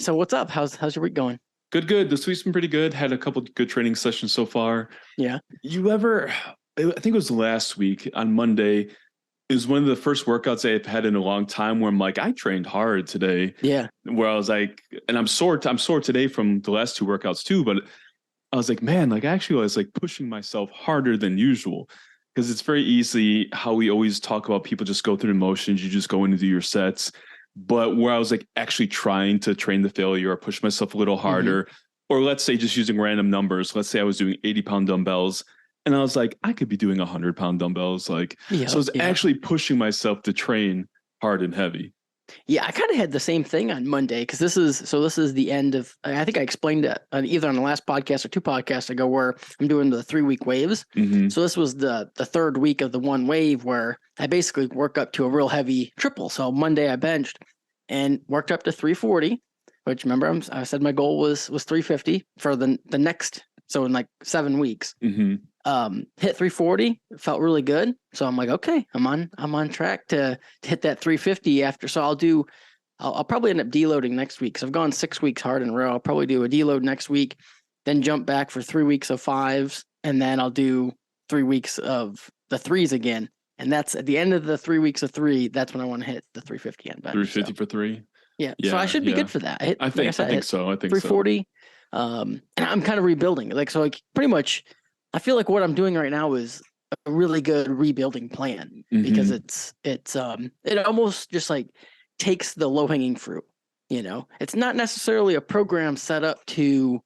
So what's up? How's your week going? Good. This week's been pretty good. Had a couple good training sessions so far. Yeah. I think it was last week on Monday. It was one of the first workouts I've had in a long time where I'm like, I trained hard today. Yeah. Where I was like, and I'm sore today from the last two workouts too, but I was like, man, like actually I was like pushing myself harder than usual. Because it's very easy how we always talk about people just go through the motions, you just go in and do your sets. But where I was like actually trying to train the failure or push myself a little Hmm. harder, or let's say just using random numbers, let's say I was doing 80-pound dumbbells and I was like, I could be doing 100-pound dumbbels. Like, so I Yep. was Yep. actually pushing myself to train hard and heavy. Yeah. I kind of had the same thing on Monday because this is the end of. I think I explained it either on the last podcast or two podcasts ago where I'm doing the 3 week waves. Mm-hmm. So this was the third week of the one wave where I basically work up to a real heavy triple. So Monday I benched and worked up to 340, which remember I said my goal was 350 for the next. So in like 7 weeks. Mm-hmm. Hit 340, felt really good. So I'm like, okay, I'm on track to hit that 350 after. So I'll probably end up deloading next week because I've gone 6 weeks hard in a row. I'll probably do a deload next week, then jump back for 3 weeks of fives, and then I'll do 3 weeks of the threes again. And that's at the end of the 3 weeks of three. That's when I want to hit the 350 on bench. 350 So for three. yeah, so I Yeah, should be yeah. good for that. I hit, I like I think said, I I think hit so. I think so. 340. And I'm kind of rebuilding. Like pretty much I feel like what I'm doing right now is a really good rebuilding plan because Mm-hmm. it almost just like takes the low hanging fruit. It's not necessarily a program set up to,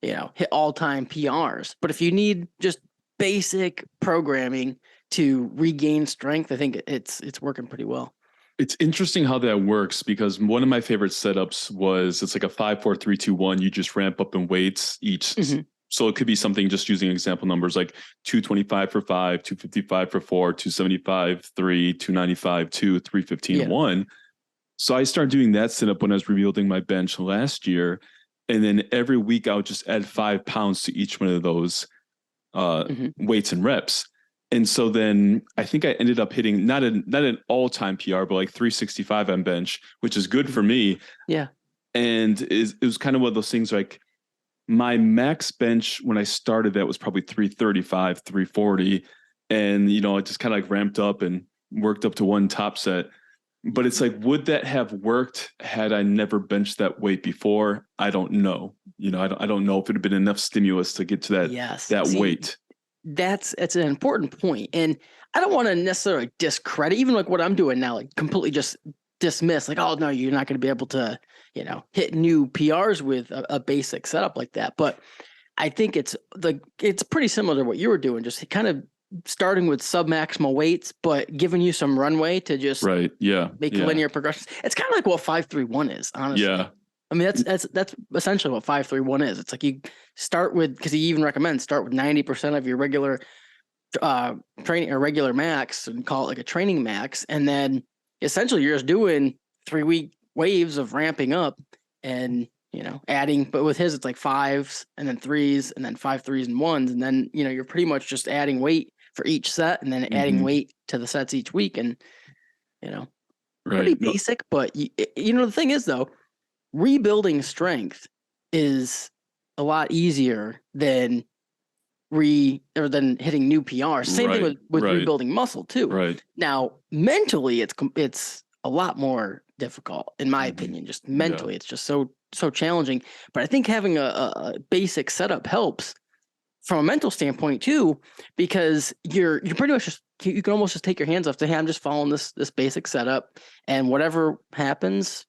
hit all time PRs, but if you need just basic programming to regain strength, I think it's working pretty well. It's interesting how that works because one of my favorite setups was it's like a 5 4 3 2 1. You just ramp up in weights each. Mm-hmm. So it could be something just using example numbers like 225 for five, 255 for four, 275, three, 295, two, 315, Yeah. one. So I started doing that setup when I was rebuilding my bench last year. And then every week I would just add 5 pounds to each one of those Mm-hmm. weights and reps. And so then I think I ended up hitting not an all-time PR, but like 365 on bench, which is good for me. Yeah. And it was kind of one of those things like my max bench when I started that was probably 335, 340. And, it just kind of like ramped up and worked up to one top set. But it's like, would that have worked had I never benched that weight before? I don't know. I don't know if it had been enough stimulus to get to Yes. that See, weight. it's an important point, and I don't want to necessarily discredit even like what I'm doing now, like completely just dismiss, like, oh no, you're not going to be able to, hit new PRs with a basic setup like that. But I think it's pretty similar to what you were doing, just kind of starting with submaximal weights, but giving you some runway to just Right. Yeah. make Yeah. linear progressions. It's kind of like what 5-3-1 is, honestly. Yeah. I mean, that's essentially what 5-3-1 is. It's like you start with, because he even recommends start with 90% of your regular training or regular max and call it like a training max. And then essentially you're just doing 3 week waves of ramping up and, adding, but with his, it's like fives and then threes and then 5 threes and ones. And then, you're pretty much just adding weight for each set and then adding weight to the sets each week. And, pretty Right. No, basic, but the thing is though, rebuilding strength is a lot easier than hitting new PRs. Same thing with right. rebuilding muscle too. Right. Now, mentally, it's a lot more difficult, in my opinion. Just mentally, it's just so challenging. But I think having a basic setup helps from a mental standpoint too, because you're pretty much just you can almost just take your hands off. Say, hey, I'm just following this basic setup, and whatever happens.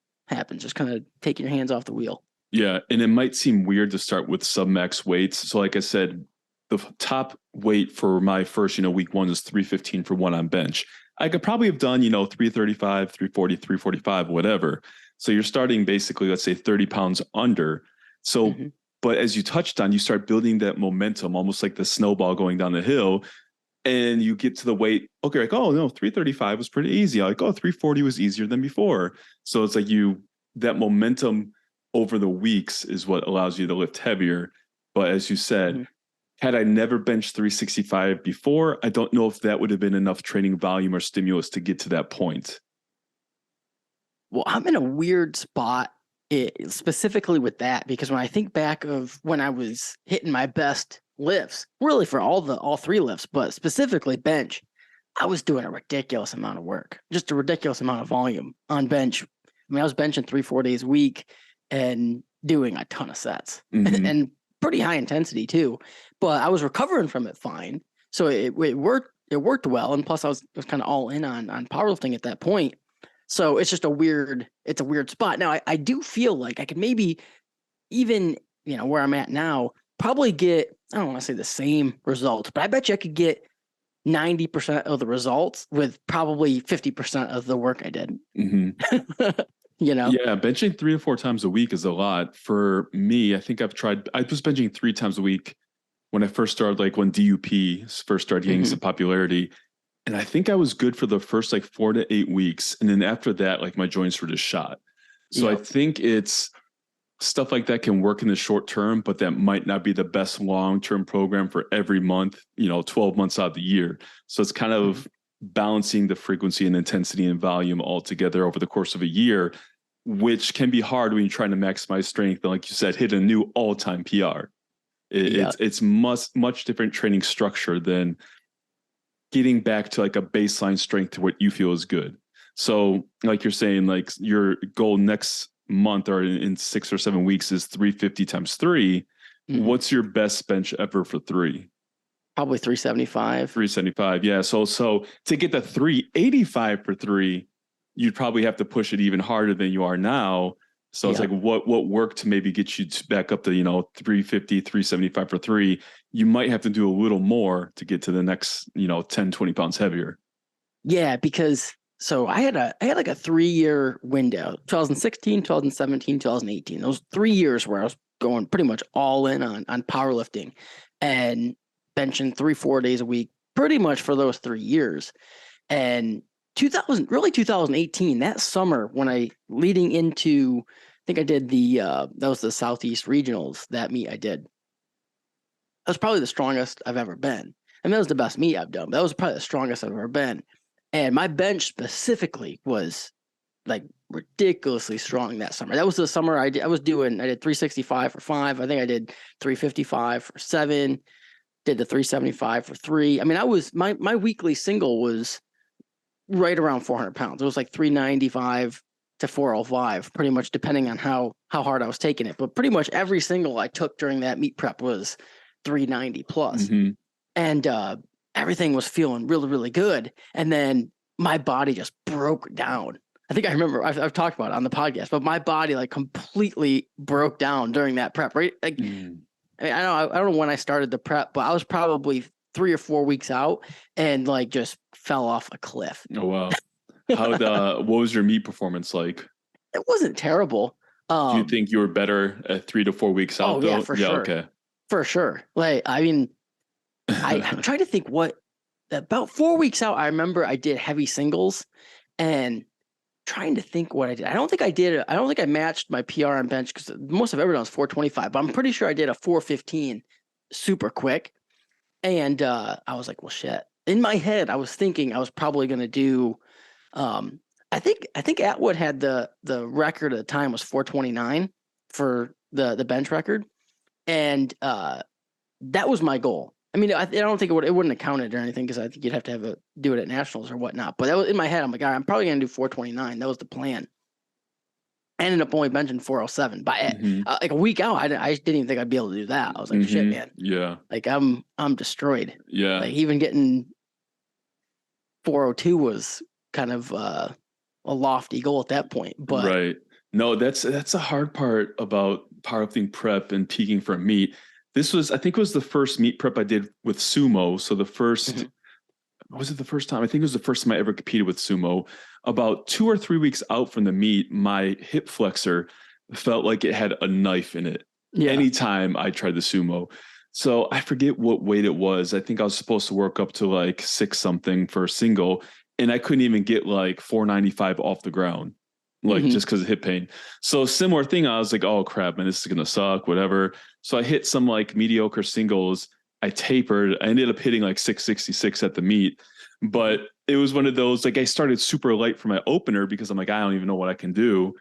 Just kind of taking your hands off the wheel. Yeah. And it might seem weird to start with submax weights. So like I said, the top weight for my first, week one is 315 for one on bench. I could probably have done, 335, 340, 345, whatever. So you're starting basically, let's say 30 pounds under. So, but as you touched on, you start building that momentum, almost like the snowball going down the hill. And you get to the weight, okay, like, oh no, 335 was pretty easy. Like, oh, 340 was easier than before. So it's like that momentum over the weeks is what allows you to lift heavier. But as you said, had I never benched 365 before, I don't know if that would have been enough training volume or stimulus to get to that point. Well, I'm in a weird spot specifically with that, because when I think back of when I was hitting my best lifts, really for all three lifts, but specifically bench, I was doing a ridiculous amount of work, just a ridiculous amount of volume on bench. I mean, I was benching 3-4 days a week and doing a ton of sets and pretty high intensity too. But I was recovering from it fine, so it worked. It worked well, and plus I was kind of all in on powerlifting at that point. So it's just a weird spot. Now I do feel like I could maybe even, where I'm at now, probably get, I don't want to say the same results, but I bet you I could get 90% of the results with probably 50% of the work I did. Yeah, benching 3 to 4 times a week is a lot. For me, I think I was benching 3 times a week when I first started, like when DUP first started gaining some popularity. And I think I was good for the first like 4 to 8 weeks. And then after that, like my joints were just shot. So I think it's stuff like that can work in the short term, but that might not be the best long-term program for every month, 12 months out of the year. So it's kind of balancing the frequency and intensity and volume all together over the course of a year, which can be hard when you're trying to maximize strength. And like you said, hit a new all-time PR. It's much different training structure than getting back to like a baseline strength to what you feel is good. So like you're saying, like your goal next month or in 6 or 7 weeks is 350 times 3. What's your best bench ever for 3? Probably 375. 375. Yeah. So to get the 385 for 3, you'd probably have to push it even harder than you are now. So it's like what worked to maybe get you back up to, 350, 375 for 3. You might have to do a little more to get to the next, 10, 20 pounds heavier. Yeah, because so I had like a 3-year window, 2016, 2017, 2018. Those 3 years where I was going pretty much all in on powerlifting and benching 3-4 days a week, pretty much for those 3 years. And 2018, that summer when leading into, I think I did that was the Southeast Regionals, that meet I did. That was probably the strongest I've ever been. And that was the best meet I've done. That was probably the strongest I've ever been. And my bench specifically was like ridiculously strong that summer. That was the summer I did 365 for 5. I think I did 355 for 7, did the 375 for 3. I mean, my weekly single was right around 400 pounds. It was like 395 to 405, pretty much depending on how hard I was taking it. But pretty much every single I took during that meet prep was 390 plus. And everything was feeling really, really good. And then my body just broke down. I think I remember I've talked about it on the podcast, but my body like completely broke down during that prep, right? Like, I mean, I don't know when I started the prep, but I was probably 3 or 4 weeks out and like just fell off a cliff. Oh, wow. What was your meet performance like? It wasn't terrible. Do you think you were better at 3 to 4 weeks out? Yeah, for sure. Okay. For sure. Like, I mean, I'm trying to think about 4 weeks out, I remember I did heavy singles and trying to think what I did. I don't think I matched my PR on bench because most I've ever done is 425, but I'm pretty sure I did a 415 super quick. And I was like, well, shit. In my head, I was thinking I was probably going to do, I think Atwood had the record at the time was 429 for the bench record. And that was my goal. I mean, I don't think it wouldn't have counted or anything because I think you'd have to do it at nationals or whatnot. But that was in my head. I'm like, all right, I'm probably going to do 429. That was the plan. I ended up only benching 407. But like a week out, I didn't even think I'd be able to do that. I was like, shit, man. Yeah. Like I'm destroyed. Yeah. Like even getting 402 was kind of a lofty goal at that point. But right. No, that's a hard part about powerlifting prep and peaking for a meet. I think it was the first meet prep I did with sumo. So the first, was it the first time? I think it was the first time I ever competed with sumo. About 2 or 3 weeks out from the meet, my hip flexor felt like it had a knife in it. Yeah. Anytime I tried the sumo. So I forget what weight it was. I think I was supposed to work up to like 6 something for a single. And I couldn't even get like 495 off the ground. Like just because of hip pain. So similar thing. I was like, oh crap, man, this is going to suck, whatever. So I hit some like mediocre singles. I tapered. I ended up hitting like 666 at the meet, but it was one of those, like I started super light for my opener because I'm like, I don't even know what I can do.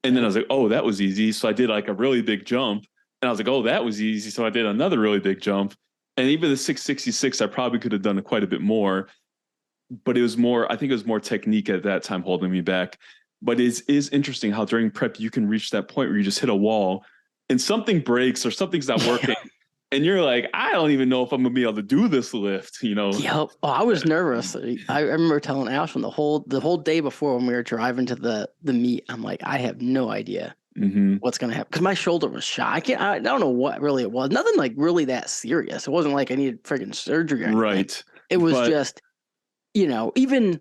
And then I was like, oh, that was easy. So I did like a really big jump. And I was like, oh, that was easy. So I did another really big jump. And even the 666, I probably could have done quite a bit more. But it was more, I think it was more technique at that time holding me back. But it is interesting how during prep you can reach that point where you just hit a wall and something breaks or something's not working. And you're like, I don't even know if I'm gonna be able to do this lift, you know? Yep. Oh, I was nervous. I remember telling Ashwin the whole day before when we were driving to the meet, I'm like, I have no idea what's gonna happen because my shoulder was shot. I don't know what really it was. Nothing like really that serious. It wasn't like I needed freaking surgery or anything. Right. It was just, even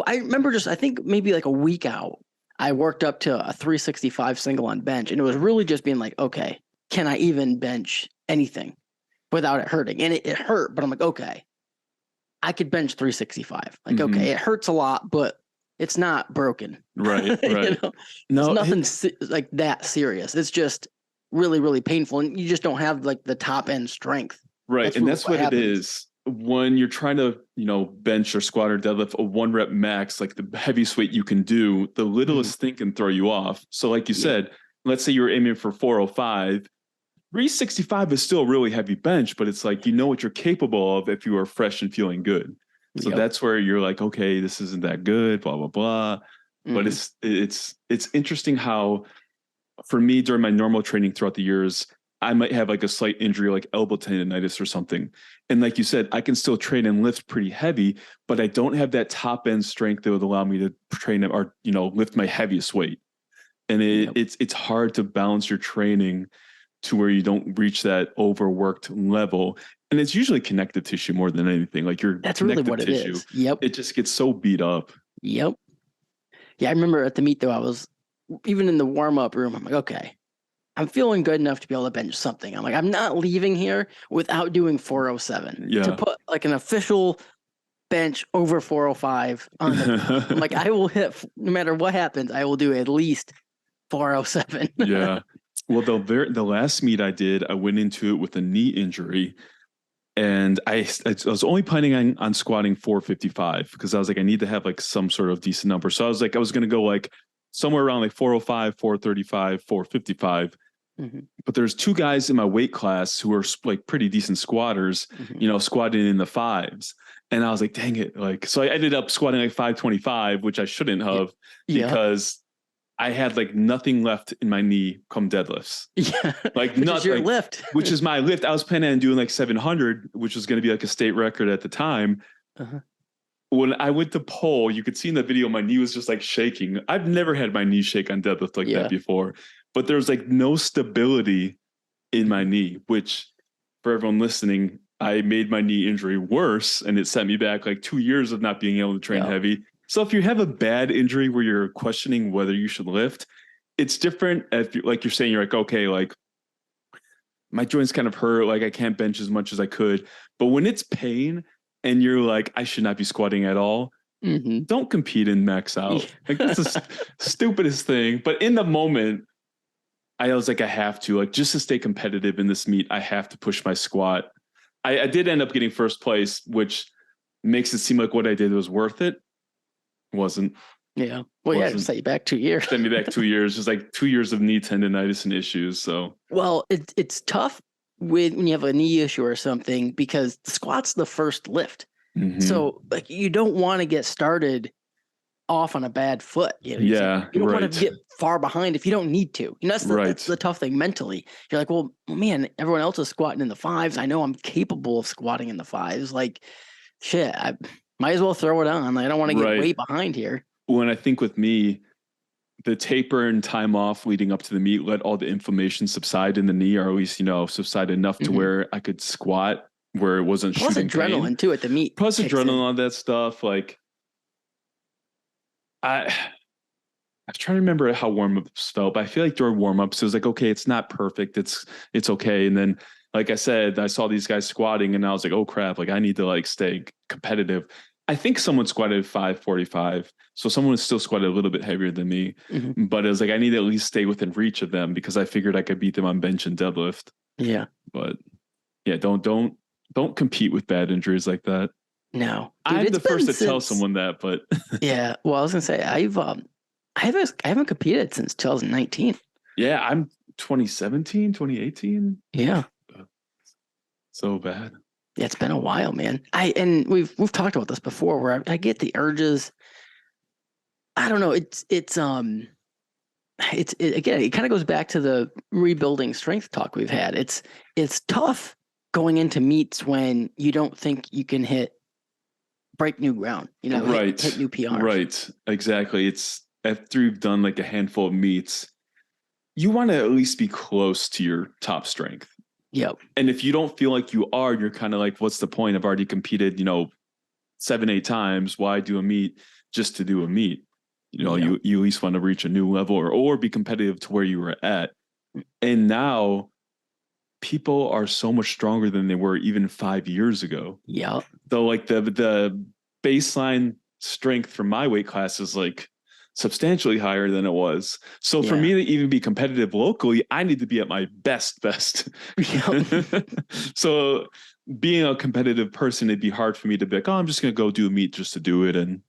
I remember I think maybe like a week out, I worked up to a 365 single on bench, and it was really just being like, okay, can I even bench anything without it hurting? And it hurt, but I'm like, okay, I could bench 365. Like, okay, it hurts a lot, but it's not broken. Right, right. No, it's nothing like that serious. It's just really, really painful, and you just don't have like the top end strength. Right, and that's what it is. When you're trying to, bench or squat or deadlift a 1 rep max, like the heaviest weight you can do, the littlest thing can throw you off. So like you said, let's say you're aiming for 405, 365 is still a really heavy bench, but it's like, what you're capable of if you are fresh and feeling good. So that's where you're like, okay, this isn't that good, blah, blah, blah. But it's interesting how, for me, during my normal training throughout the years, I might have like a slight injury, like elbow tendonitis or something. And like you said, I can still train and lift pretty heavy, but I don't have that top end strength that would allow me to train or, lift my heaviest weight. And it's hard to balance your training to where you don't reach that overworked level. And it's usually connective tissue more than anything. Like that's really what tissue, it is. Yep. It just gets so beat up. Yep. Yeah. I remember at the meet though, I was even in the warm up room. I'm like, okay, I'm feeling good enough to be able to bench something. I'm like, I'm not leaving here without doing 407 to put like an official bench over 405 on the I'm like, I will hit, no matter what happens, I will do at least 407. Yeah. Well, the last meet I did, I went into it with a knee injury, and I was only planning on squatting 455 because I was like, I need to have like some sort of decent number. So I was like, I was going to go like somewhere around like 405, 435, 455. But there's 2 guys in my weight class who are like pretty decent squatters, squatting in the 5s. And I was like, dang it. Like, so I ended up squatting like 525, which I shouldn't have because I had like nothing left in my knee come deadlifts. Yeah. Like which is your lift. Which is my lift. I was planning on doing like 700, which was going to be like a state record at the time. When I went to pull, you could see in the video, my knee was just like shaking. I've never had my knee shake on deadlift like that before, but there's like no stability in my knee, which for everyone listening, I made my knee injury worse and it set me back like 2 years of not being able to train heavy. So if you have a bad injury where you're questioning whether you should lift, it's different. If like you're saying, you're like, okay, like my joints kind of hurt, like I can't bench as much as I could. But when it's pain and you're like, I should not be squatting at all, don't compete and max out. Like that's the stupidest thing. But in the moment, I was like, I have to, like, just to stay competitive in this meet, I have to push my squat. I did end up getting first place, which makes it seem like what I did was worth it. Wasn't. Yeah. Well, yeah, set you back 2 years. Sent me back 2 years. Just like 2 years of knee tendonitis and issues. So, well, it's tough when you have a knee issue or something because the squat's the first lift. So like you don't want to get started off on a bad foot. You don't want to get far behind if you don't need to. That's the tough thing mentally. You're like, well, man, everyone else is squatting in the 5s. I know I'm capable of squatting in the 5s. Like, shit, I might as well throw it on. I don't want to get way behind here. When I think with me, the taper and time off leading up to the meet let all the inflammation subside in the knee, or at least, subside enough to where I could squat where it wasn't plus shooting adrenaline pain. Too at the meet. Plus adrenaline on that stuff. Like I'm trying to remember how warm-ups felt, but I feel like during warm-ups, it was like, okay, it's not perfect. It's okay. And then, like I said, I saw these guys squatting and I was like, oh crap, like I need to like stay competitive. I think someone squatted 545. So someone was still squatted a little bit heavier than me, but it was like, I need to at least stay within reach of them because I figured I could beat them on bench and deadlift. Yeah. But yeah, don't compete with bad injuries like that. No, dude, I'm the first to tell someone that, but yeah. Well, I was gonna say I haven't competed since 2019. Yeah, I'm 2017, 2018. Yeah. So bad. Yeah, it's been a while, man. And we've talked about this before where I get the urges. I don't know. Again, it kind of goes back to the rebuilding strength talk we've had. It's tough going into meets when you don't think you can break new ground, Right. hit new PRs. Right. Exactly. It's after you've done like a handful of meets, you want to at least be close to your top strength. Yep. And if you don't feel like you are, you're kind of like, what's the point? I've already competed, 7, 8 times. Why do a meet just to do a meet? You at least want to reach a new level or be competitive to where you were at. And now people are so much stronger than they were even 5 years ago. Yeah. So like the baseline strength for my weight class is like substantially higher than it was. So for me to even be competitive locally, I need to be at my best. Yep. So being a competitive person, it'd be hard for me to be like, oh, I'm just going to go do a meet just to do it. And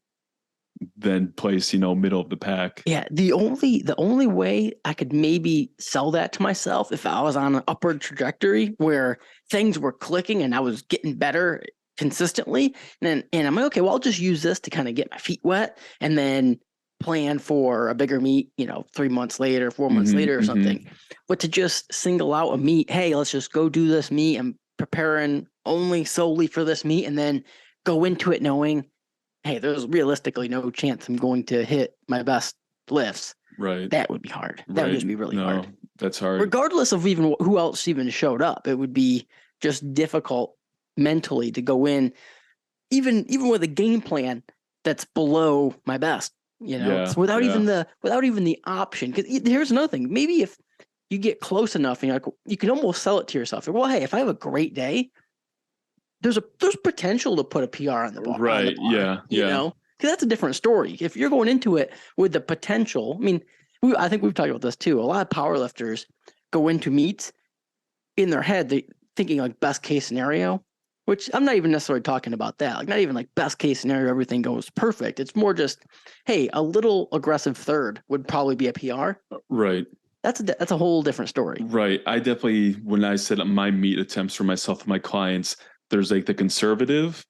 then place, middle of the pack. Yeah. The only way I could maybe sell that to myself if I was on an upward trajectory where things were clicking and I was getting better consistently. And I'm like, okay, well, I'll just use this to kind of get my feet wet and then plan for a bigger meet, 3 months later, 4 months later or something. But to just single out a meet, hey, let's just go do this meet. I'm preparing only solely for this meet and then go into it knowing, hey, there's realistically no chance I'm going to hit my best lifts. Right. That would be hard. That would just be really hard. That's hard. Regardless of even who else even showed up, it would be just difficult mentally to go in, even with a game plan that's below my best. Without even the option. Because here's another thing. Maybe if you get close enough, and you can almost sell it to yourself. Well, hey, if I have a great day, there's potential to put a PR on the bar. Right. On the bar, because that's a different story. If you're going into it with the potential, I mean, I think we've talked about this too. A lot of powerlifters go into meets in their head, they thinking like best case scenario, which I'm not even necessarily talking about that. Like not even like best case scenario, everything goes perfect. It's more just, hey, a little aggressive third would probably be a PR. Right. That's a whole different story. Right. I definitely, when I set up my meet attempts for myself and my clients, there's like the conservative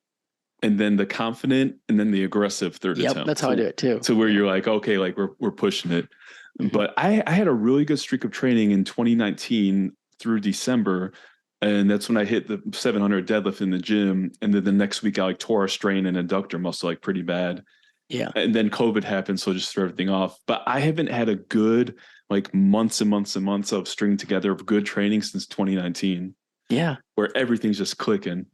and then the confident and then the aggressive third attempt. That's how I do it too. So where you're like, okay, like we're pushing it. But I had a really good streak of training in 2019 through December. And that's when I hit the 700 deadlift in the gym. And then the next week I like tore a strain and adductor muscle like pretty bad. Yeah. And then COVID happened. So just threw everything off. But I haven't had a good like months and months and months of string together of good training since 2019. Yeah. Where everything's just clicking.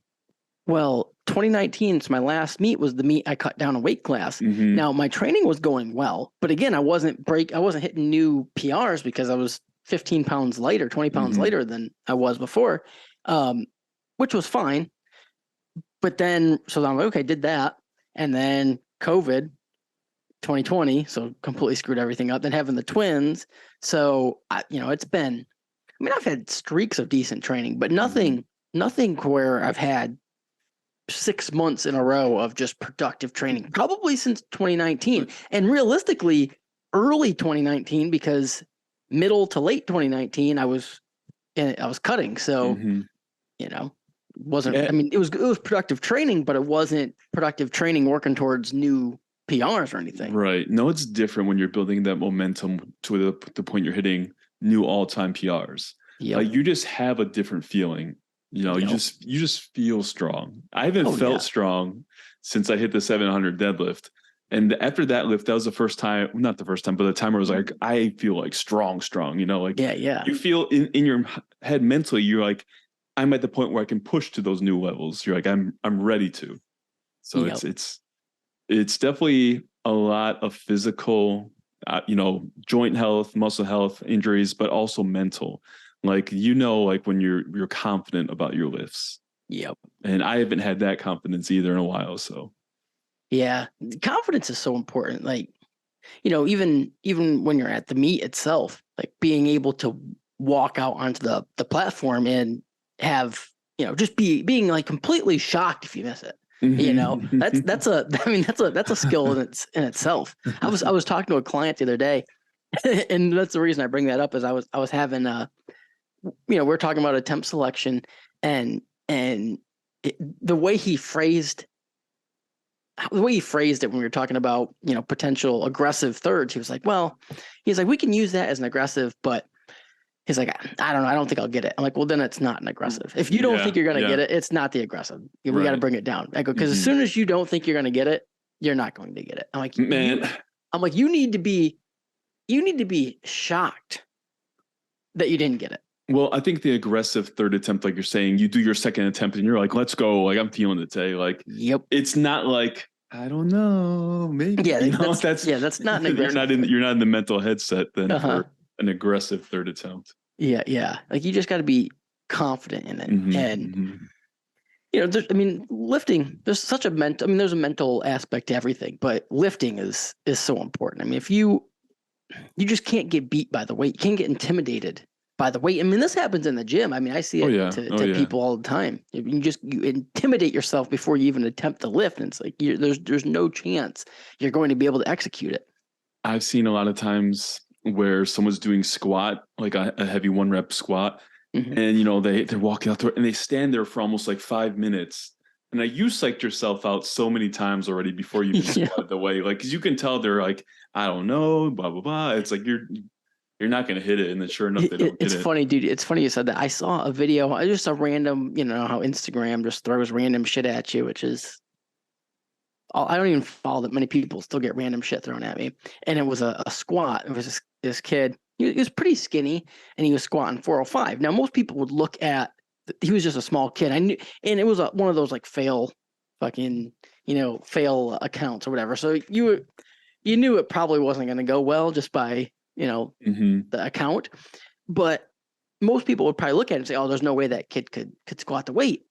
Well, 2019, so my last meet was the meet I cut down a weight class. Now my training was going well, but again, I wasn't hitting new PRs because I was 15 pounds lighter, 20 pounds lighter than I was before, which was fine. But then, so I'm like, okay, did that. And then COVID 2020, so completely screwed everything up. Then having the twins. So, it's been, I've had streaks of decent training, but nothing where I've had 6 months in a row of just productive training, probably since 2019. And realistically, early 2019, because middle to late 2019, I was cutting. So, wasn't, it was productive training, but it wasn't productive training working towards new PRs or anything. Right. No, it's different when you're building that momentum to the point you're hitting new all-time PRs. Yep. Like you just have a different feeling. You just feel strong. I haven't felt strong since I hit the 700 deadlift. And after that lift, that was the first time, not the first time, but the time where I was like, I feel like strong, you feel in your head mentally, you're like, I'm at the point where I can push to those new levels. You're like, I'm ready to. So it's definitely a lot of physical, joint health, muscle health, injuries, but also mental. Like, when you're confident about your lifts. Yep. And I haven't had that confidence either in a while. So yeah, confidence is so important. Like, even when you're at the meet itself, like being able to walk out onto the platform and have, just being like completely shocked if you miss it. That's a I mean that's a skill in itself. I was talking to a client the other day, and that's the reason I bring that up is I was having we're talking about attempt selection, and the way he phrased it when we were talking about potential aggressive thirds, he was like, we can use that as an aggressive, but he's like, I don't know, I don't think I'll get it. I'm like, well, then it's not an aggressive. If you don't think you're gonna get it, it's not the aggressive. We got to bring it down. I go, because as soon as you don't think you're gonna get it, you're not going to get it. I'm like, man, you need to be shocked that you didn't get it. Well, I think the aggressive third attempt, like you're saying, you do your second attempt and you're like, let's go. Like, I'm feeling it today. Like, yep. It's not like, I don't know, maybe. Yeah, that's not an aggressive. You're not in the mental headset then for an aggressive third attempt. Yeah. Like, you just got to be confident in it. And lifting, there's such a there's a mental aspect to everything, but lifting is so important. I mean, if you just can't get beat by the weight, you can't get intimidated by the weight. I mean, this happens in the gym. I mean, I see it to people all the time. You intimidate yourself before you even attempt to lift, and it's like there's no chance you're going to be able to execute it. I've seen a lot of times where someone's doing squat, like a heavy 1-rep squat, and they're walking out there and they stand there for almost like 5 minutes. And you psyched yourself out so many times already before you squatted the weight, like, because you can tell they're like, I don't know, blah blah blah. It's like you're not going to hit it. And then sure enough, they don't It's funny, dude. It's funny you said that. I saw a video, just a random, how Instagram just throws random shit at you, which is, I don't even follow that many people, still get random shit thrown at me. And it was a squat. It was this kid. He was pretty skinny and he was squatting 405. Now, most people would look at, he was just a small kid. I knew, and it was one of those like fail accounts or whatever. So you knew it probably wasn't going to go well just by, the account, but most people would probably look at it and say, oh, there's no way that kid could squat the weight.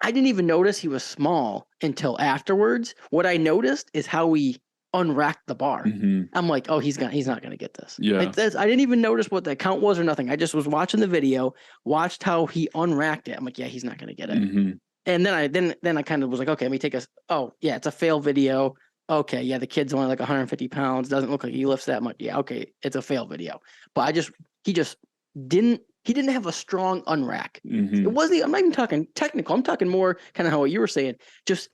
I didn't even notice he was small until afterwards. What I noticed is how he unracked the bar. I'm like, oh, he's not going to get this. Yeah. I didn't even notice what the count was or nothing. I just was watching the video, watched how he unracked it. I'm like, yeah, he's not going to get it. And then I kind of was like, okay, let me take it's a fail video. Okay, yeah, the kid's only like 150 pounds. Doesn't look like he lifts that much. Yeah, okay, it's a fail video. But he didn't have a strong unrack. It wasn't. I'm not even talking technical. I'm talking more kind of how what you were saying. Just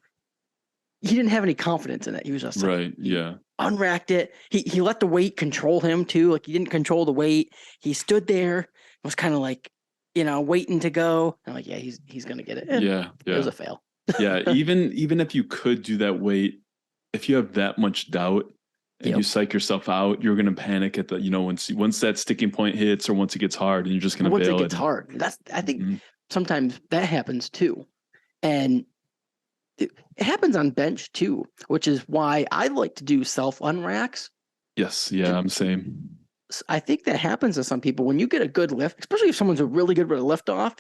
he didn't have any confidence in it. He was just right. Yeah, unracked it. He let the weight control him too. Like, he didn't control the weight. He stood there, was kind of like, waiting to go. I'm like, yeah, he's gonna get it. Yeah. It was a fail. Yeah, even if you could do that weight, if you have that much doubt and you psych yourself out, you're going to panic at the, once that sticking point hits or once it gets hard, and you're just going to bail. Once it gets hard, I think sometimes that happens too. And it happens on bench too, which is why I like to do self unracks. Yes. Yeah, I'm same. I think that happens to some people when you get a good lift, especially if someone's a really good with a lift off,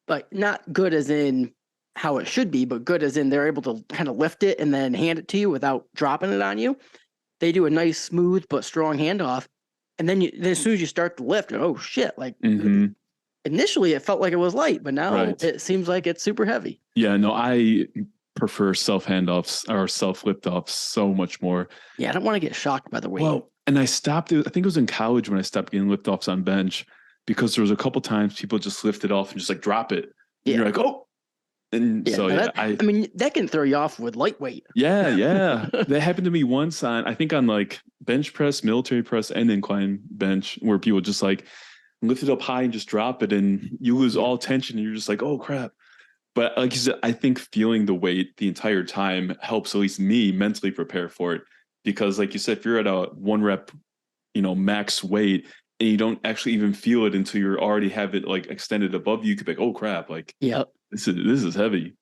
but not good as in how it should be, but good as in they're able to kind of lift it and then hand it to you without dropping it on you. They do a nice, smooth but strong handoff, and then as soon as you start to lift, oh shit! Like initially, it felt like it was light, but now it seems like it's super heavy. Yeah, no, I prefer self handoffs or self lift offs so much more. Yeah, I don't want to get shocked by the weight. Well, and I stopped. I think it was in college when I stopped getting lift offs on bench, because there was a couple times people just lift it off and just like drop it. Yeah. You're like, oh. And I mean, that can throw you off with lightweight. Yeah. That happened to me once on like bench press, military press, and incline bench, where people just like lift it up high and just drop it, and you lose all tension, and you're just like, oh crap. But like you said, I think feeling the weight the entire time helps at least me mentally prepare for it, because like you said, if you're at a 1-rep, max weight, and you don't actually even feel it until you already have it like extended above you, you could be like, oh crap, like this is heavy.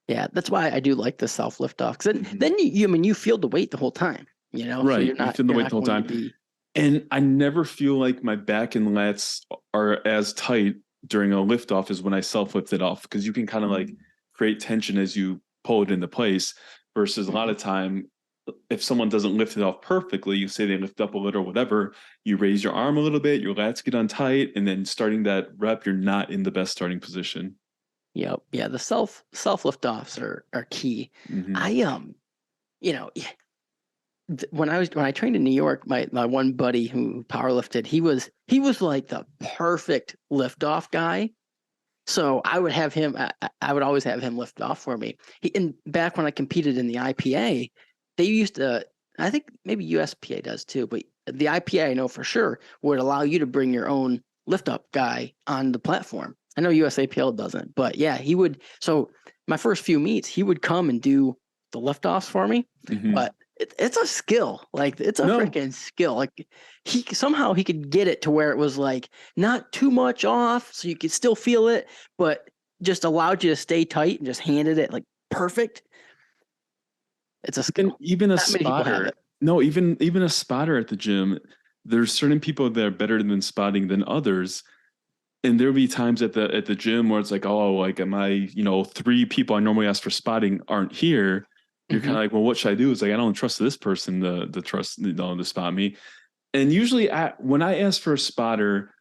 Yeah, that's why I do like the self lift off, because then you feel the weight the whole time, right? So you feel the weight the whole time, and I never feel like my back and lats are as tight during a lift off as when I self lift it off, because you can kind of like create tension as you pull it into place, versus a lot of time, if someone doesn't lift it off perfectly, you say they lift up a little or whatever, you raise your arm a little bit, your lats get on tight, and then starting that rep, you're not in the best starting position. Yep. Yeah. The self lift offs are key. Mm-hmm. I you know, when I trained in New York, my one buddy who powerlifted, he was like the perfect lift off guy. So I would have him. I would always have him lift off for me. And back when I competed in the IPA, they used to. I think maybe USPA does too, but the IPA I know for sure would allow you to bring your own lift up guy on the platform. I know USAPL doesn't, but yeah, he would. So my first few meets, he would come and do the lift offs for me. Mm-hmm. But it's a skill. Like it's a No. freaking skill. Like he could get it to where it was like not too much off, so you could still feel it, but just allowed you to stay tight and just handed it like perfect. It's a skill. Even a Not many people have spotter. it. No, even a spotter at the gym. There's certain people that are better than spotting than others. And there'll be times at the gym where it's like, oh, like am I, 3 people I normally ask for spotting aren't here. You're kind of like, well, what should I do? It's like I don't trust this person to spot me. And usually when I ask for a spotter,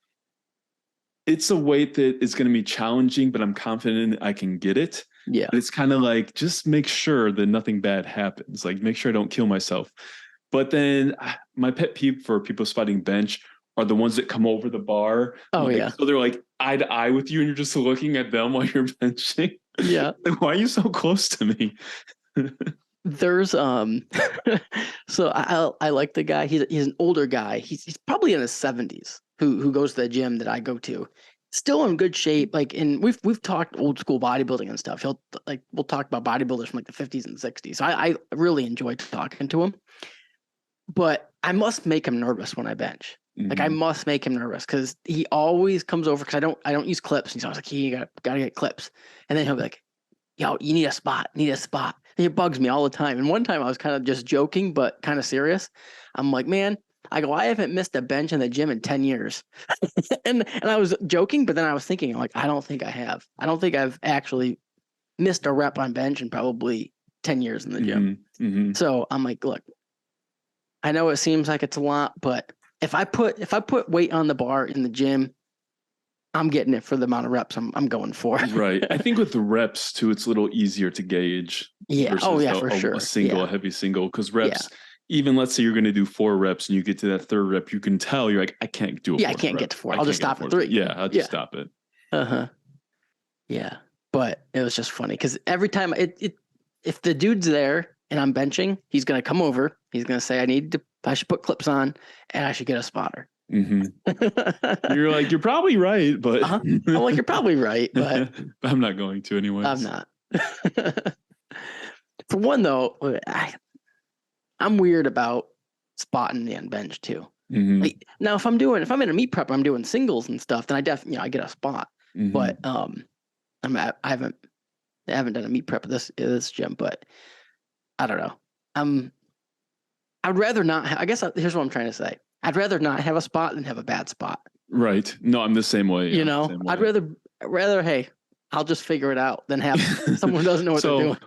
it's a weight that is going to be challenging, but I'm confident I can get it. Yeah. But it's kind of like, just make sure that nothing bad happens. Like make sure I don't kill myself. But then my pet peeve for people spotting bench are the ones that come over the bar. Oh yeah. So they're like eye to eye with you and you're just looking at them while you're benching. Yeah. Like, why are you so close to me? There's so I like the guy. He's an older guy. He's probably in his 70s who goes to the gym that I go to. Still in good shape. Like, and we've talked old school bodybuilding and stuff. We'll talk about bodybuilders from like the 50s and 60s. So I really enjoy talking to him. But I must make him nervous when I bench. Like I must make him nervous because he always comes over because I don't use clips. He's always like, you gotta get clips. And then he'll be like, yo, you need a spot. And it bugs me all the time. And one time I was kind of just joking, but kind of serious. I'm like, man, I haven't missed a bench in the gym in 10 years. and I was joking, but then I was thinking, like, I don't think I have. I don't think I've actually missed a rep on bench in probably 10 years in the gym. So I'm like, look, I know it seems like it's a lot, but if I put weight on the bar in the gym, I'm getting it for the amount of reps I'm going for. Right. I think with the reps too, it's a little easier to gauge. Yeah. Oh yeah, for sure. A heavy single, because reps. Yeah. Even let's say you're going to do 4 reps and you get to that 3rd rep, you can tell you're like, I can't do it. Yeah, I can't get to 4. I'll just stop at 3. Yeah, I'll just stop it. Yeah, but it was just funny because every time if the dude's there and I'm benching, he's going to come over. He's going to say, I should put clips on and I should get a spotter. You're like, you're probably right, but I'm like, you're probably right, but I'm not going to anyway. I'm not. For one though, I'm weird about spotting the end bench too. Like, now if I'm in a meet prep, I'm doing singles and stuff, then I definitely I get a spot. But I haven't done a meet prep at this gym, but I don't know. I'd rather not. I guess here's what I'm trying to say. I'd rather not have a spot than have a bad spot. Right. No, I'm the same way. Yeah, I'd rather, hey, I'll just figure it out than have someone who doesn't know what they're doing.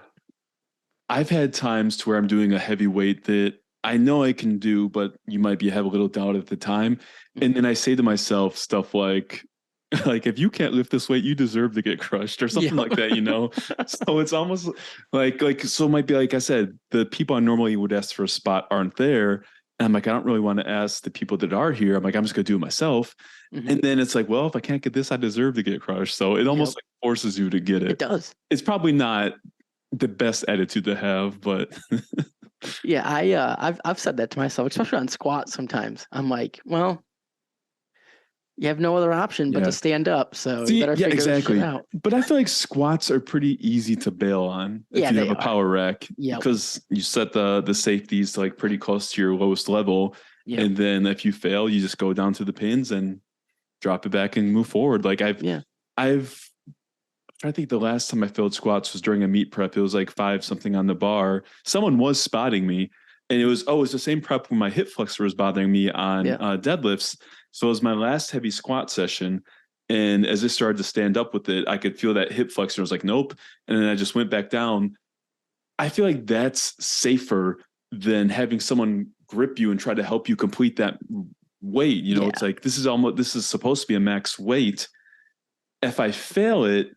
I've had times to where I'm doing a heavy weight that I know I can do, but you might have a little doubt at the time. And then I say to myself stuff like if you can't lift this weight, you deserve to get crushed or something like that, So it's almost so it might be like I said, the people I normally would ask for a spot aren't there. And I'm like, I don't really want to ask the people that are here. I'm like, I'm just going to do it myself. And then it's like, well, if I can't get this, I deserve to get crushed. So it almost forces you to get it. It does. It's probably not the best attitude to have, but yeah, I've said that to myself, especially on squats. Sometimes I'm like, well, you have no other option but to stand up. So you better figure this shit out. But I feel like squats are pretty easy to bail on if you have a power rack. Because you set the safeties to like pretty close to your lowest level. And then if you fail, you just go down to the pins and drop it back and move forward. Like I think the last time I failed squats was during a meet prep. It was like 5 something on the bar. Someone was spotting me, and it was the same prep when my hip flexor was bothering me on deadlifts. So it was my last heavy squat session, and as I started to stand up with it, I could feel that hip flexor. I was like, nope, and then I just went back down. I feel like that's safer than having someone grip you and try to help you complete that weight. It's like this is supposed to be a max weight. If I fail it,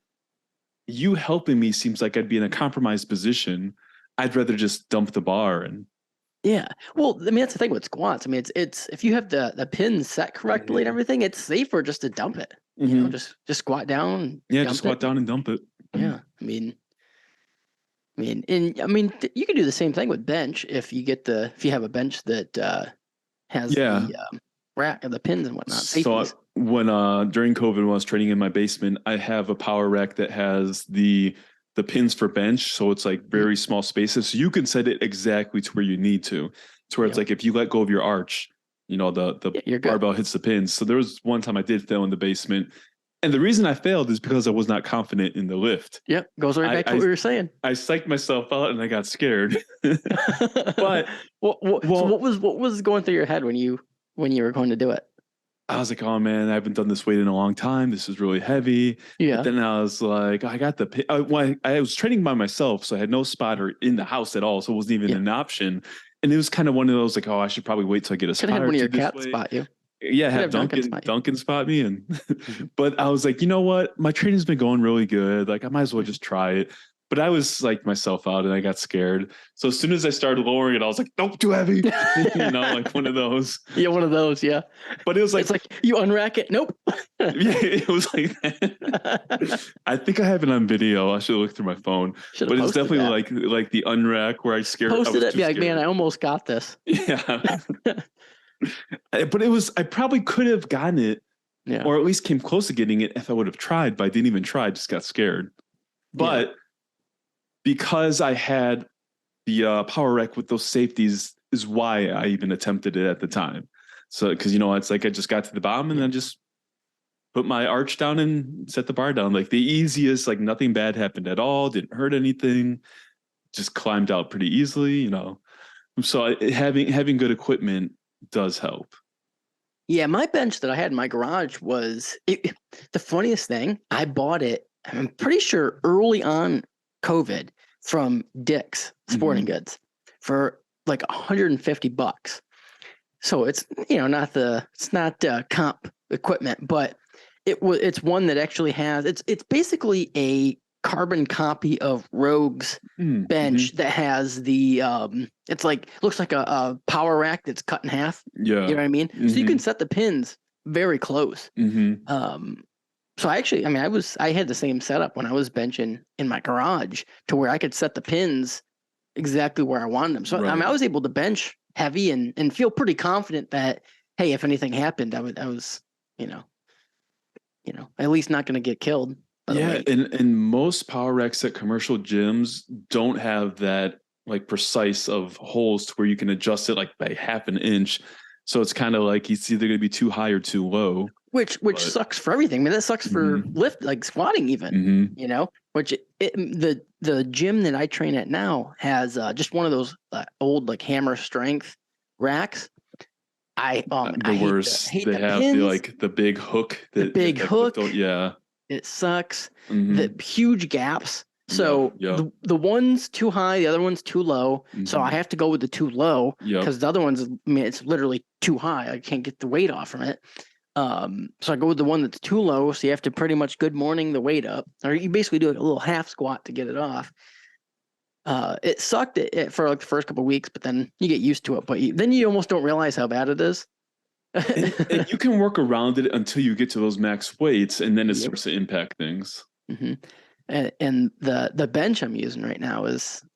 you helping me seems like I'd be in a compromised position. I'd rather just dump the bar and Yeah. Well, I mean, that's the thing with squats. I mean, it's if you have the pins set correctly and everything, it's safer just to dump it. You know, just squat down, yeah, dump just squat it. down and dump it. Yeah. You can do the same thing with bench if you have a bench that has Yeah. the rack and the pins and whatnot. So Safeties. when during COVID, when I was training in my basement, I have a power rack that has the pins for bench, so it's like very small spaces. So you can set it exactly to where you need to where it's Yep. like if you let go of your arch, you know, the You're good. barbell hits the pins. So there was one time I did fail in the basement, and the reason I failed is because I was not confident in the lift. Yep. Goes right back to what we were saying. I psyched myself out and I got scared. But so what was going through your head when you were going to do it? I was like, oh man, I haven't done this weight in a long time. This is really heavy. Yeah. But then I was like, I got I was training by myself, so I had no spotter in the house at all. So it wasn't even an option. And it was kind of one of those like, oh, I should probably wait till I get a spotter. Could have one of your cats spot you. Yeah, have Duncan spot me. And but I was like, you know what? My training's been going really good. Like I might as well just try it. But I was like myself out and I got scared. So as soon as I started lowering it, I was like, nope, too heavy. You know, like one of those. Yeah, one of those, yeah. But it was like, it's like you unrack it. Nope. Yeah, it was like that. I think I have it on video. I should look through my phone. But it's definitely like the unrack where I scared. Posted it. Yeah, like, man, I almost got this. Yeah. But I probably could have gotten it, or at least came close to getting it if I would have tried, but I didn't even try. I just got scared. But because I had the power rack with those safeties is why I even attempted it at the time. So, because, you know, it's like I just got to the bottom and then just put my arch down and set the bar down. Like the easiest, like nothing bad happened at all. Didn't hurt anything. Just climbed out pretty easily, you know. So having good equipment does help. Yeah, my bench that I had in my garage was the funniest thing. I bought it, I'm pretty sure early on COVID from Dick's Sporting Goods for like $150. So it's, you know, it's not comp equipment, but it's one that actually has, it's basically a carbon copy of Rogue's bench that has the it's like looks like a power rack that's cut in half. Yeah. You know what I mean? So you can set the pins very close. So actually, I mean, I had the same setup when I was benching in my garage to where I could set the pins exactly where I wanted them. So I mean, I was able to bench heavy and feel pretty confident that, hey, if anything happened, I was, you know, at least not going to get killed. Yeah, and most power racks at commercial gyms don't have that like precise of holes to where you can adjust it like by half an inch. So it's kind of like it's either going to be too high or too low. Which sucks for everything. I mean, that sucks for lift, like squatting even, you know, which the gym that I train at now has just one of those old like hammer strength racks. I worst. hate they the have pins, the big hook. The big hook. Yeah. It sucks. The huge gaps. So yeah. The one's too high, the other one's too low. So I have to go with the too low because the other one's, I mean, it's literally too high. I can't get the weight off from it. So I go with the one that's too low. So you have to pretty much good morning the weight up, or you basically do like a little half squat to get it off. It sucked for like the first couple of weeks, but then you get used to it. But then you almost don't realize how bad it is. and you can work around it until you get to those max weights, and then it starts to impact things. And the bench I'm using right now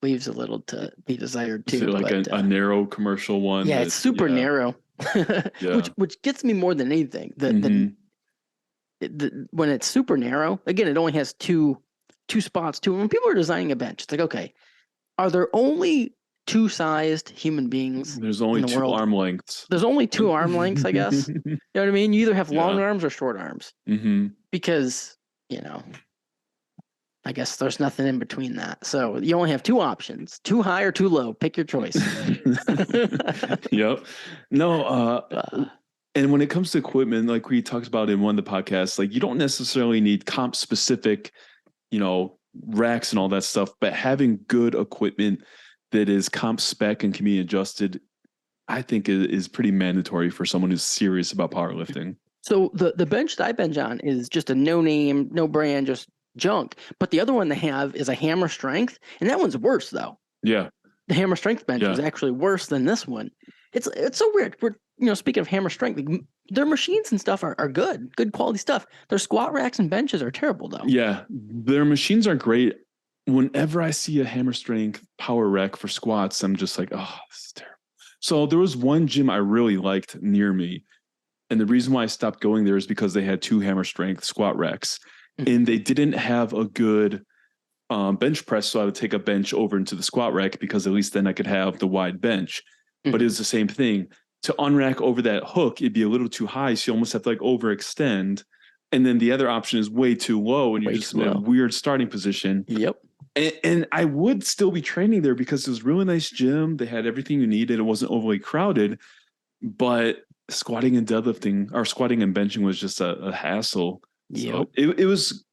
leaves a little to be desired too. Is it like a narrow commercial one? Yeah, it's super narrow, which gets me more than anything. When it's super narrow, again, it only has two spots. When people are designing a bench, it's like, okay, are there only two sized human beings? There's only two arm lengths. There's only two arm lengths, I guess. You know what I mean? You either have long arms or short arms. Because, you know, I guess there's nothing in between that. So you only have two options: too high or too low. Pick your choice. Yep. No. And when it comes to equipment, like we talked about in one of the podcasts, like you don't necessarily need comp specific, you know, racks and all that stuff, but having good equipment that is comp spec and can be adjusted, I think is pretty mandatory for someone who's serious about powerlifting. So the bench that I bench on is just a no name, no brand, just junk. But the other one they have is a hammer strength, and that one's worse though. Yeah. The hammer strength bench was actually worse than this one. It's so weird. We're speaking of hammer strength, like, their machines and stuff are good quality stuff. Their squat racks and benches are terrible though. Yeah, their machines are great. Whenever I see a hammer strength power rack for squats, I'm just like, oh, this is terrible. So there was one gym I really liked near me. And the reason why I stopped going there is because they had 2 hammer strength squat racks, and they didn't have a good bench press. So I would take a bench over into the squat rack because at least then I could have the wide bench. But it's the same thing. To unrack over that hook, it'd be a little too high. So you almost have to like overextend. And then the other option is way too low, and you're just in a weird starting position. Yep. And I would still be training there because it was a really nice gym. They had everything you needed. It wasn't overly crowded, but squatting and deadlifting or squatting and benching was just a hassle. Yep. So it was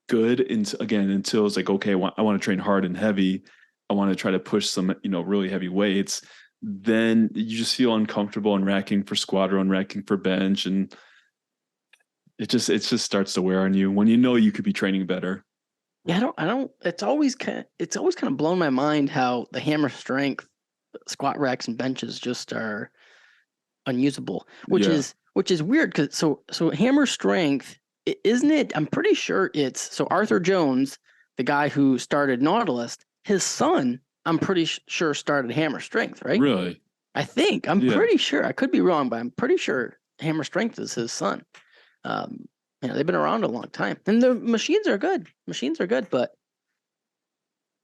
good until it's like, okay, I want to train hard and heavy. I want to try to push some, really heavy weights. Then you just feel uncomfortable unracking for squat or unracking for bench. And it just starts to wear on you when you could be training better. Yeah, I don't. It's always kind of blown my mind how the hammer strength squat racks and benches just are unusable, which is weird because so hammer strength, isn't it? I'm pretty sure it's so Arthur Jones, the guy who started Nautilus, his son, I'm pretty sure started hammer strength, right? Really? I think I'm pretty sure. I could be wrong, but I'm pretty sure hammer strength is his son. They've been around a long time, and the machines are good. But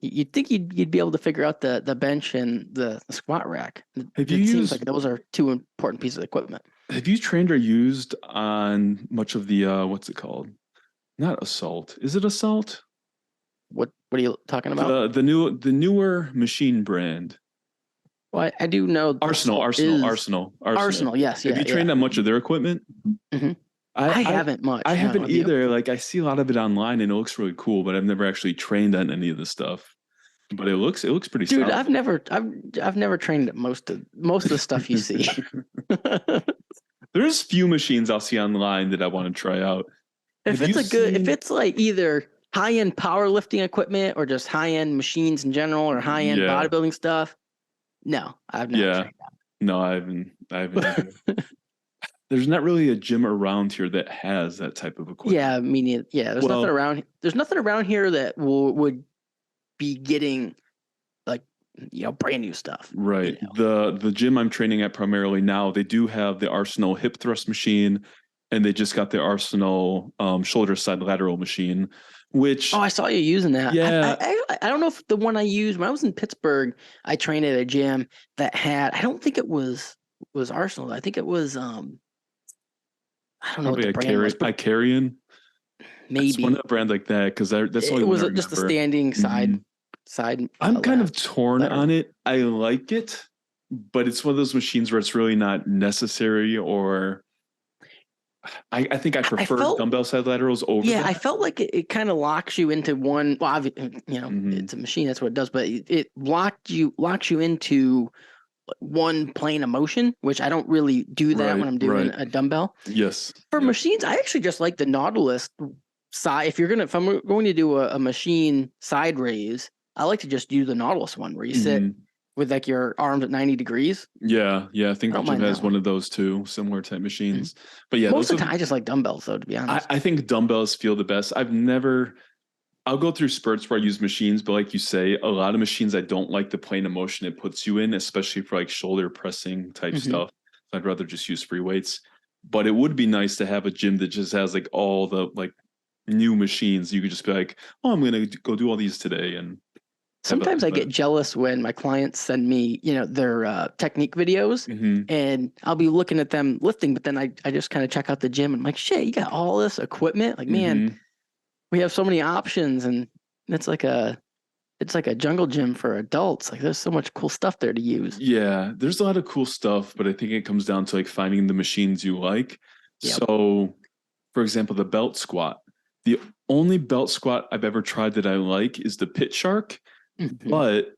you'd think you'd be able to figure out the bench and the squat rack. It seems like those are 2 important pieces of equipment. Have you trained or used on much of the what's it called? Not Assault. Is it Assault? What are you talking about? The newer machine brand. Well, I do know Arsenal. Yes. Have you trained on much of their equipment? Mm-hmm. I haven't much. I haven't either. Like I see a lot of it online and it looks really cool, but I've never actually trained on any of the stuff. But it looks pretty. Dude, solid. I've never trained at most of the stuff you see. There's few machines I'll see online that I want to try out. If it's like either high-end powerlifting equipment or just high-end machines in general or high-end bodybuilding stuff, no, I've never trained that. No, I haven't. There's not really a gym around here that has that type of equipment. Yeah, meaning there's nothing around. There's nothing around here that would be getting like brand new stuff. Right. The gym I'm training at primarily now, they do have the Arsenal hip thrust machine, and they just got the Arsenal shoulder side lateral machine. Which I saw you using that. Yeah, I don't know if the one I used when I was in Pittsburgh, I trained at a gym that had. I don't think it was Arsenal. I think it was I don't know what the brand was. Icarian. Maybe one brand like that because that's it was just a standing side. I'm kind of torn on it. I like it, but it's one of those machines where it's really not necessary. Or I think I prefer dumbbell side laterals over. Yeah, I felt like it kind of locks you into one. Well, it's a machine. That's what it does. But it locks you into one plane of motion, which I don't really do that when I'm doing a dumbbell. Yes. For machines, I actually just like the Nautilus side. If I'm going to do a machine side raise, I like to just do the Nautilus one where you sit with like your arms at 90 degrees. Yeah. I think the gym has one of those too, similar type machines. But yeah, most of the time I just like dumbbells though, to be honest. I think dumbbells feel the best. I'll go through spurts where I use machines, but like you say, a lot of machines I don't like the plane of motion it puts you in, especially for like shoulder pressing type stuff. So I'd rather just use free weights. But it would be nice to have a gym that just has like all the like new machines. You could just be like, oh, I'm going to go do all these today. And sometimes I get jealous when my clients send me, their technique videos, and I'll be looking at them lifting, but then I just kind of check out the gym and I'm like, shit, you got all this equipment. Like, man, we have so many options, and it's like a jungle gym for adults. Like there's so much cool stuff there to use. Yeah, there's a lot of cool stuff, but I think it comes down to like finding the machines you like. Yep. So, for example, the belt squat. The only belt squat I've ever tried that I like is the Pit Shark, but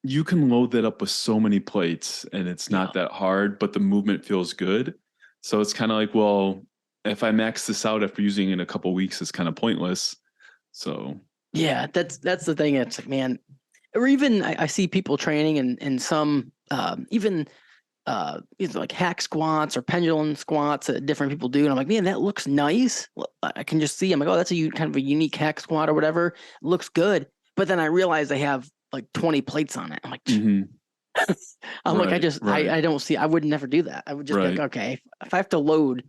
you can load that up with so many plates and it's not that hard, but the movement feels good. So it's kind of like, well, if I max this out after using it in a couple of weeks, it's kind of pointless. So Yeah, that's the thing. It's like, man, or even I see people training and some even either like hack squats or pendulum squats that different people do, and I'm like, man, that looks nice. I can just see. I'm like, oh, that's kind of a unique hack squat or whatever. It looks good, but then I realize they have like 20 plates on it. I'm like, I'm like, I don't see. I would never do that. I would just be like, okay, if I have to load,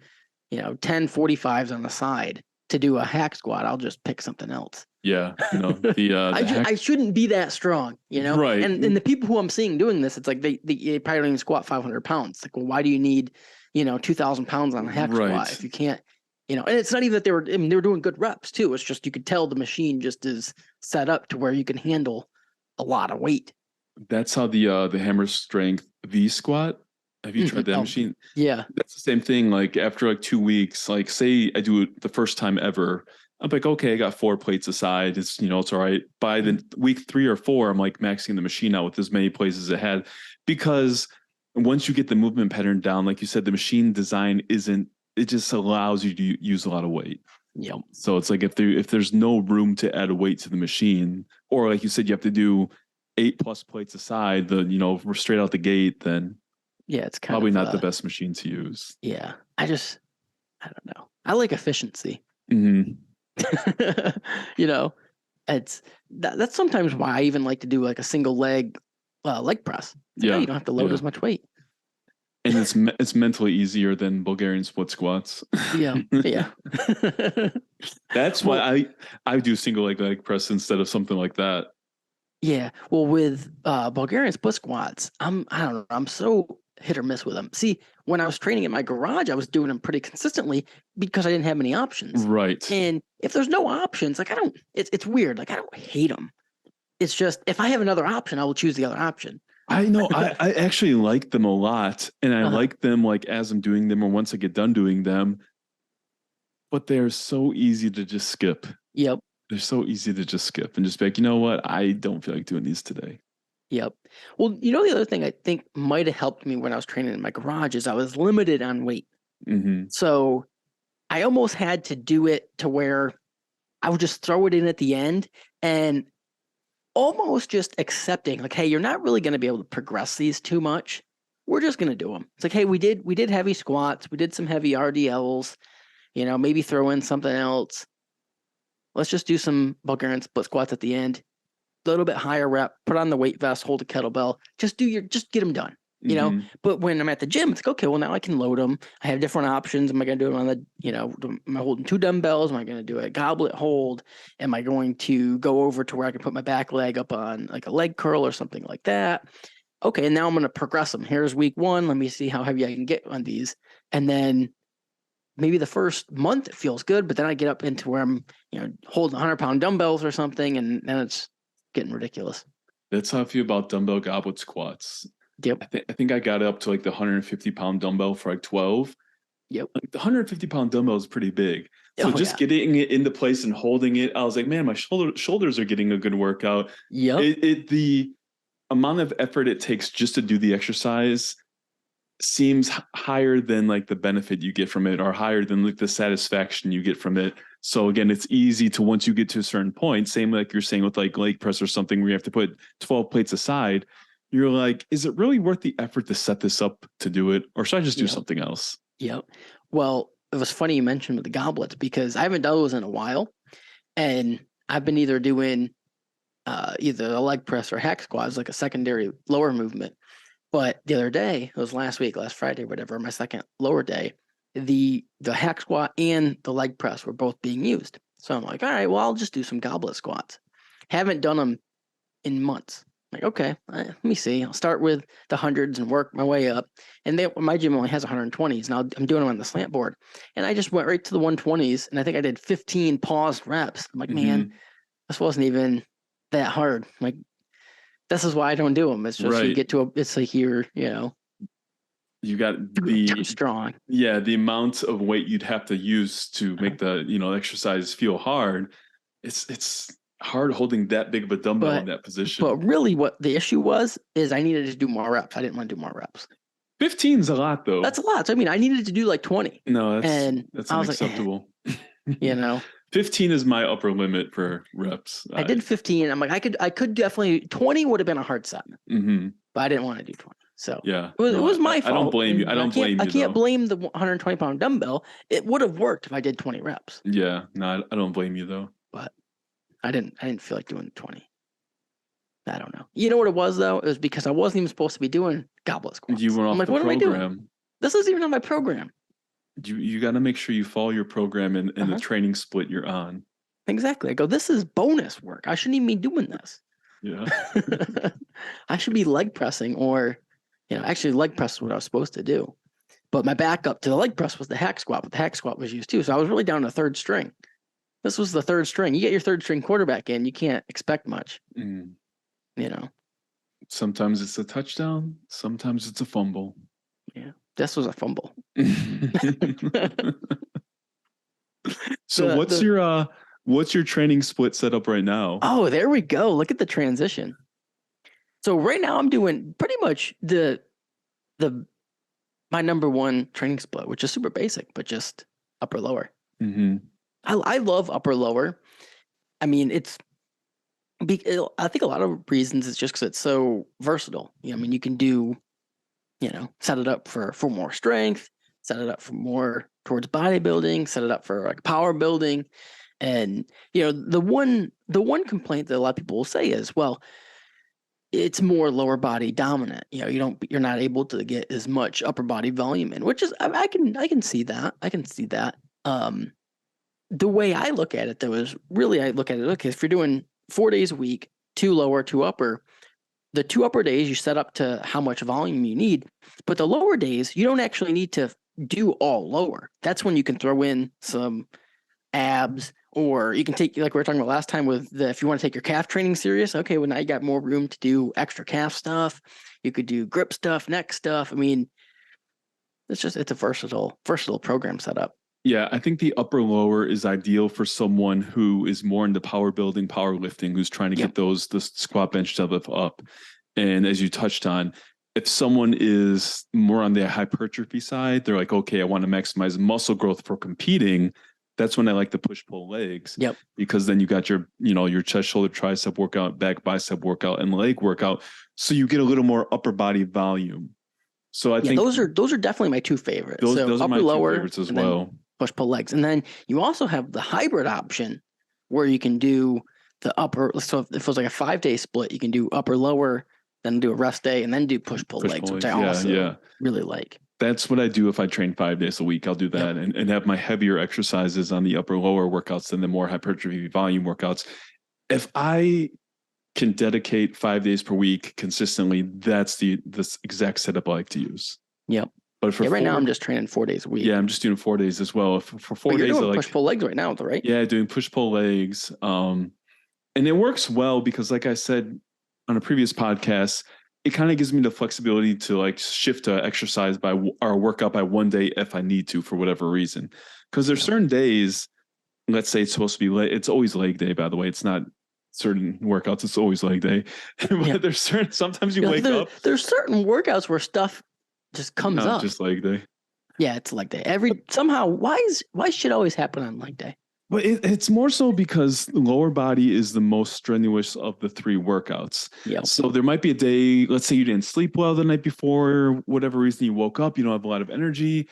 10 45s on the side to do a hack squat, I'll just pick something else. Yeah, I shouldn't be that strong, Right. And the people who I'm seeing doing this, it's like they probably don't even squat 500 pounds. Like, well, why do you need 2,000 pounds on a hack squat if you can't, And it's not even that they were doing good reps too. It's just you could tell the machine just is set up to where you can handle a lot of weight. That's how the hammer strength V squat. Have you tried that machine? Yeah, that's the same thing. Like after like 2 weeks, like say I do it the first time ever, I'm like, okay, I got 4 plates aside. It's it's all right. By the week 3 or 4, I'm like maxing the machine out with as many plates as it had, because once you get the movement pattern down, like you said, the machine design isn't. It just allows you to use a lot of weight. Yep. So it's like if there's no room to add a weight to the machine, or like you said, you have to do 8+ plates aside, we're straight out the gate, then yeah, it's probably not the best machine to use. Yeah, I don't know. I like efficiency. Mm-hmm. It's that's sometimes why I even like to do like a single leg press. You don't have to load as much weight. And it's mentally easier than Bulgarian split squats. Yeah. That's why I do single leg press instead of something like that. Yeah. Well, with Bulgarian split squats, I don't know. I'm so hit or miss with them. See, when I was training in my garage, I was doing them pretty consistently because I didn't have many options. Right. And if there's no options, like it's weird. Like I don't hate them. It's just if I have another option, I will choose the other option. I know. I actually like them a lot, and I like them like as I'm doing them or once I get done doing them. But they're so easy to just skip. Yep. They're so easy to just skip and just be like, you know what? I don't feel like doing these today. Yep. Well, the other thing I think might have helped me when I was training in my garage is I was limited on weight. Mm-hmm. So I almost had to do it to where I would just throw it in at the end and almost just accepting like, hey, you're not really going to be able to progress these too much. We're just going to do them. It's like, hey, we did heavy squats. We did some heavy RDLs, maybe throw in something else. Let's just do some Bulgarian split squats at the end. A little bit higher rep, put on the weight vest, hold a kettlebell, just get them done, But when I'm at the gym, it's like, okay, well, now I can load them. I have different options. Am I going to do it on the, am I holding 2 dumbbells? Am I going to do a goblet hold? Am I going to go over to where I can put my back leg up on like a leg curl or something like that? Okay. And now I'm going to progress them. Here's week 1. Let me see how heavy I can get on these. And then maybe the first month it feels good, but then I get up into where I'm, holding 100-pound dumbbells or something. And then it's getting ridiculous. That's how I feel about dumbbell goblet squats. Yep. I think I got it up to like the 150-pound dumbbell for like 12. Yep. Like the 150-pound dumbbell is pretty big. So getting it into place and holding it, I was like, man, my shoulders are getting a good workout. Yep. The amount of effort it takes just to do the exercise seems higher than like the benefit you get from it, or higher than like the satisfaction you get from it. So again, it's easy to, once you get to a certain point, same like you're saying with like leg press or something where you have to put 12 plates aside, you're like, is it really worth the effort to set this up to do it? Or should I just do something else? Yep. Well, it was funny you mentioned with the goblets because I haven't done those in a while. And I've been either doing either a leg press or hack squats, like a secondary lower movement. But the other day, it was last Friday, whatever, my second lower day, the hack squat and the leg press were both being used. So I'm like, all right, well, I'll just do some goblet squats. Haven't done them in months. Like, okay, let me see. I'll start with the hundreds and work my way up. And my gym only has 120s. Now I'm doing them on the slant board. And I just went right to the 120s. And I think I did 15 paused reps. I'm like, man, this wasn't even that hard. Like, this is why I don't do them. It's just you get to it's like you got too strong. Yeah, the amount of weight you'd have to use to make the exercise feel hard. It's hard holding that big of a dumbbell in that position. But really, what the issue was is I needed to do more reps. I didn't want to do more reps. 15 is a lot though. That's a lot. So, I mean, I needed to do like 20. No, and that's I was unacceptable. like, 15 is my upper limit for reps. I did 15. I'm like, I could definitely, 20 would have been a hard set, Mm-hmm. but I didn't want to do 20. So yeah, it was my fault. I don't blame you. I can't blame the 120-pound dumbbell. It would have worked if I did 20 reps. Yeah, no, I don't blame you though. But I didn't feel like doing 20. I don't know. You know what it was though? It was because I wasn't even supposed to be doing goblet squats. You went off the program. What am I doing? This isn't even on my program. You got to make sure you follow your program and the training split you're on. Exactly. I go, this is bonus work. I shouldn't even be doing this. Yeah. I should be leg pressing, or, actually leg press is what I was supposed to do. But my backup to the leg press was the hack squat, but the hack squat was used too. So I was really down to third string. This was the third string. You get your third string quarterback in, you can't expect much. Sometimes it's a touchdown. Sometimes it's a fumble. Yeah. This was a fumble. So what's your training split set up right now? Oh, there we go. Look at the transition. So right now I'm doing pretty much my number one training split, which is super basic, but just upper lower. Mm-hmm. I love upper lower. I mean, I think a lot of reasons it's just because it's so versatile. I mean, you can do, set it up for more strength, set it up for more towards bodybuilding, set it up for like power building. And, the one complaint that a lot of people will say is, well, it's more lower body dominant. You're not able to get as much upper body volume in, which is, I can see that. I can see that. The way I look at it though is really, I look at it, okay, if you're doing 4 days a week, 2 lower, 2 upper, the 2 upper days you set up to how much volume you need, but the lower days you don't actually need to do all lower. That's when you can throw in some abs, or you can take, like we were talking about last time with if you want to take your calf training serious, okay, well now you got more room to do extra calf stuff. You could do grip stuff, neck stuff. I mean, it's a versatile program setup. Yeah, I think the upper lower is ideal for someone who is more into power building, powerlifting, who's trying to get the squat, bench, deadlift up. And as you touched on, if someone is more on the hypertrophy side, they're like, okay, I want to maximize muscle growth for competing. That's when I like to push pull legs. Yep. Because then you got your, your chest, shoulder, tricep workout, back bicep workout, and leg workout. So you get a little more upper body volume. So I think those are definitely my 2 favorites. Those upper, are my 2 lower, favorites as well. Push pull legs. And then you also have the hybrid option where you can do the upper. So if it was like a 5-day split, you can do upper lower, then do a rest day, and then do push pull legs, which I also really like. That's what I do if I train 5 days a week. I'll do that and have my heavier exercises on the upper lower workouts than the more hypertrophy volume workouts. If I can dedicate 5 days per week consistently, that's the exact setup I like to use. Yep. But for right now I'm just training 4 days a week. Yeah, I'm just doing 4 days as well. For 4 days, you're doing push pull legs right now, right? Yeah, doing push pull legs. And it works well because, like I said on a previous podcast, it kind of gives me the flexibility to like shift to exercise or workout by 1 day if I need to for whatever reason. Because there's certain days, let's say it's supposed to be it's always leg day, by the way. It's not certain workouts, it's always leg day. But there's sometimes you wake up. There's certain workouts where stuff just comes up. Just leg day. Yeah, it's leg day. Somehow, why shit always happen on leg day? But it's more so because the lower body is the most strenuous of the 3 workouts. Yeah. So there might be a day, let's say you didn't sleep well the night before, whatever reason you woke up, you don't have a lot of energy,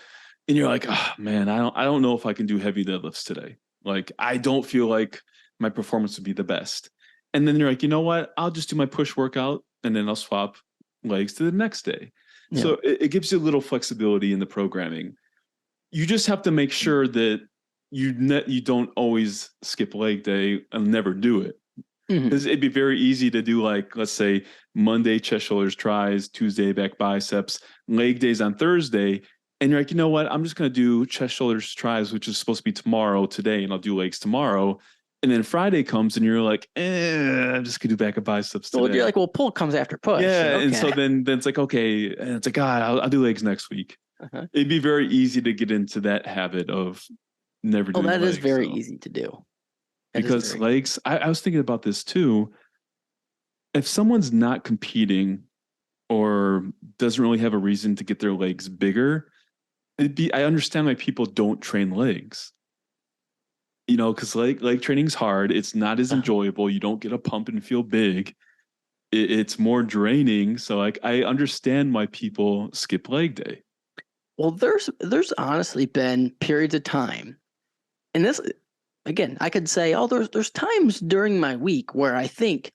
and you're like, oh man, I don't know if I can do heavy deadlifts today. Like, I don't feel like my performance would be the best. And then you're like, you know what? I'll just do my push workout and then I'll swap legs to the next day. Yeah. So it gives you a little flexibility in the programming. You just have to make sure that you don't always skip leg day and never do it. Because it'd be very easy to do, like, let's say Monday, chest, shoulders, tries, Tuesday, back, biceps, leg days on Thursday. And you're like, you know what? I'm just going to do chest, shoulders, tries, which is supposed to be tomorrow today, and I'll do legs tomorrow. And then Friday comes and you're like, I'm just going to do back and biceps today. Well, you're like, well, pull comes after push. Yeah. Okay. And so then it's like, okay. And it's like, I'll do legs next week. It'd be very easy to get into that habit of never doing legs. That is very easy to do. Because legs, I was thinking about this too. If someone's not competing or doesn't really have a reason to get their legs bigger, I understand why people don't train legs. Because leg training's hard. It's not as Uh, enjoyable. You don't get a pump and feel big. It's more draining. So like I understand why people skip leg day. well, there's honestly been periods of time, and this again, I could say, oh, there's times during my week where I think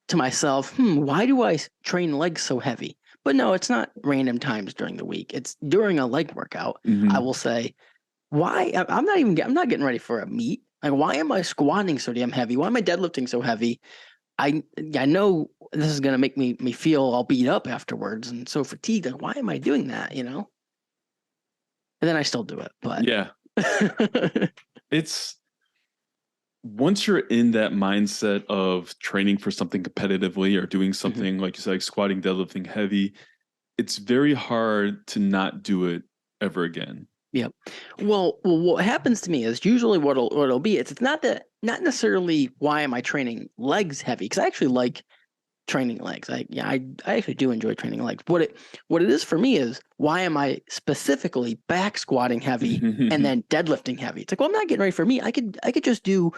to myself, why do I train legs so heavy? But no, it's not random times during the week. It's during a leg workout. I Mm-hmm. will say, why? I'm not getting ready for a meet. Like, why am I squatting so damn heavy? Why am I deadlifting so heavy? I know this is gonna make me feel all beat up afterwards and so fatigued. Like, why am I doing that? And then I still do it, but Yeah. It's once you're in that mindset of training for something competitively or doing something like you said, like squatting, deadlifting heavy, it's very hard to not do it ever again. Yep. Well, what happens to me is usually what'll be. It's not necessarily why am I training legs heavy, because I actually like training legs. I actually do enjoy training legs. What it is for me is why am I specifically back squatting heavy and then deadlifting heavy? It's like, well, I'm not getting ready for me. I could just do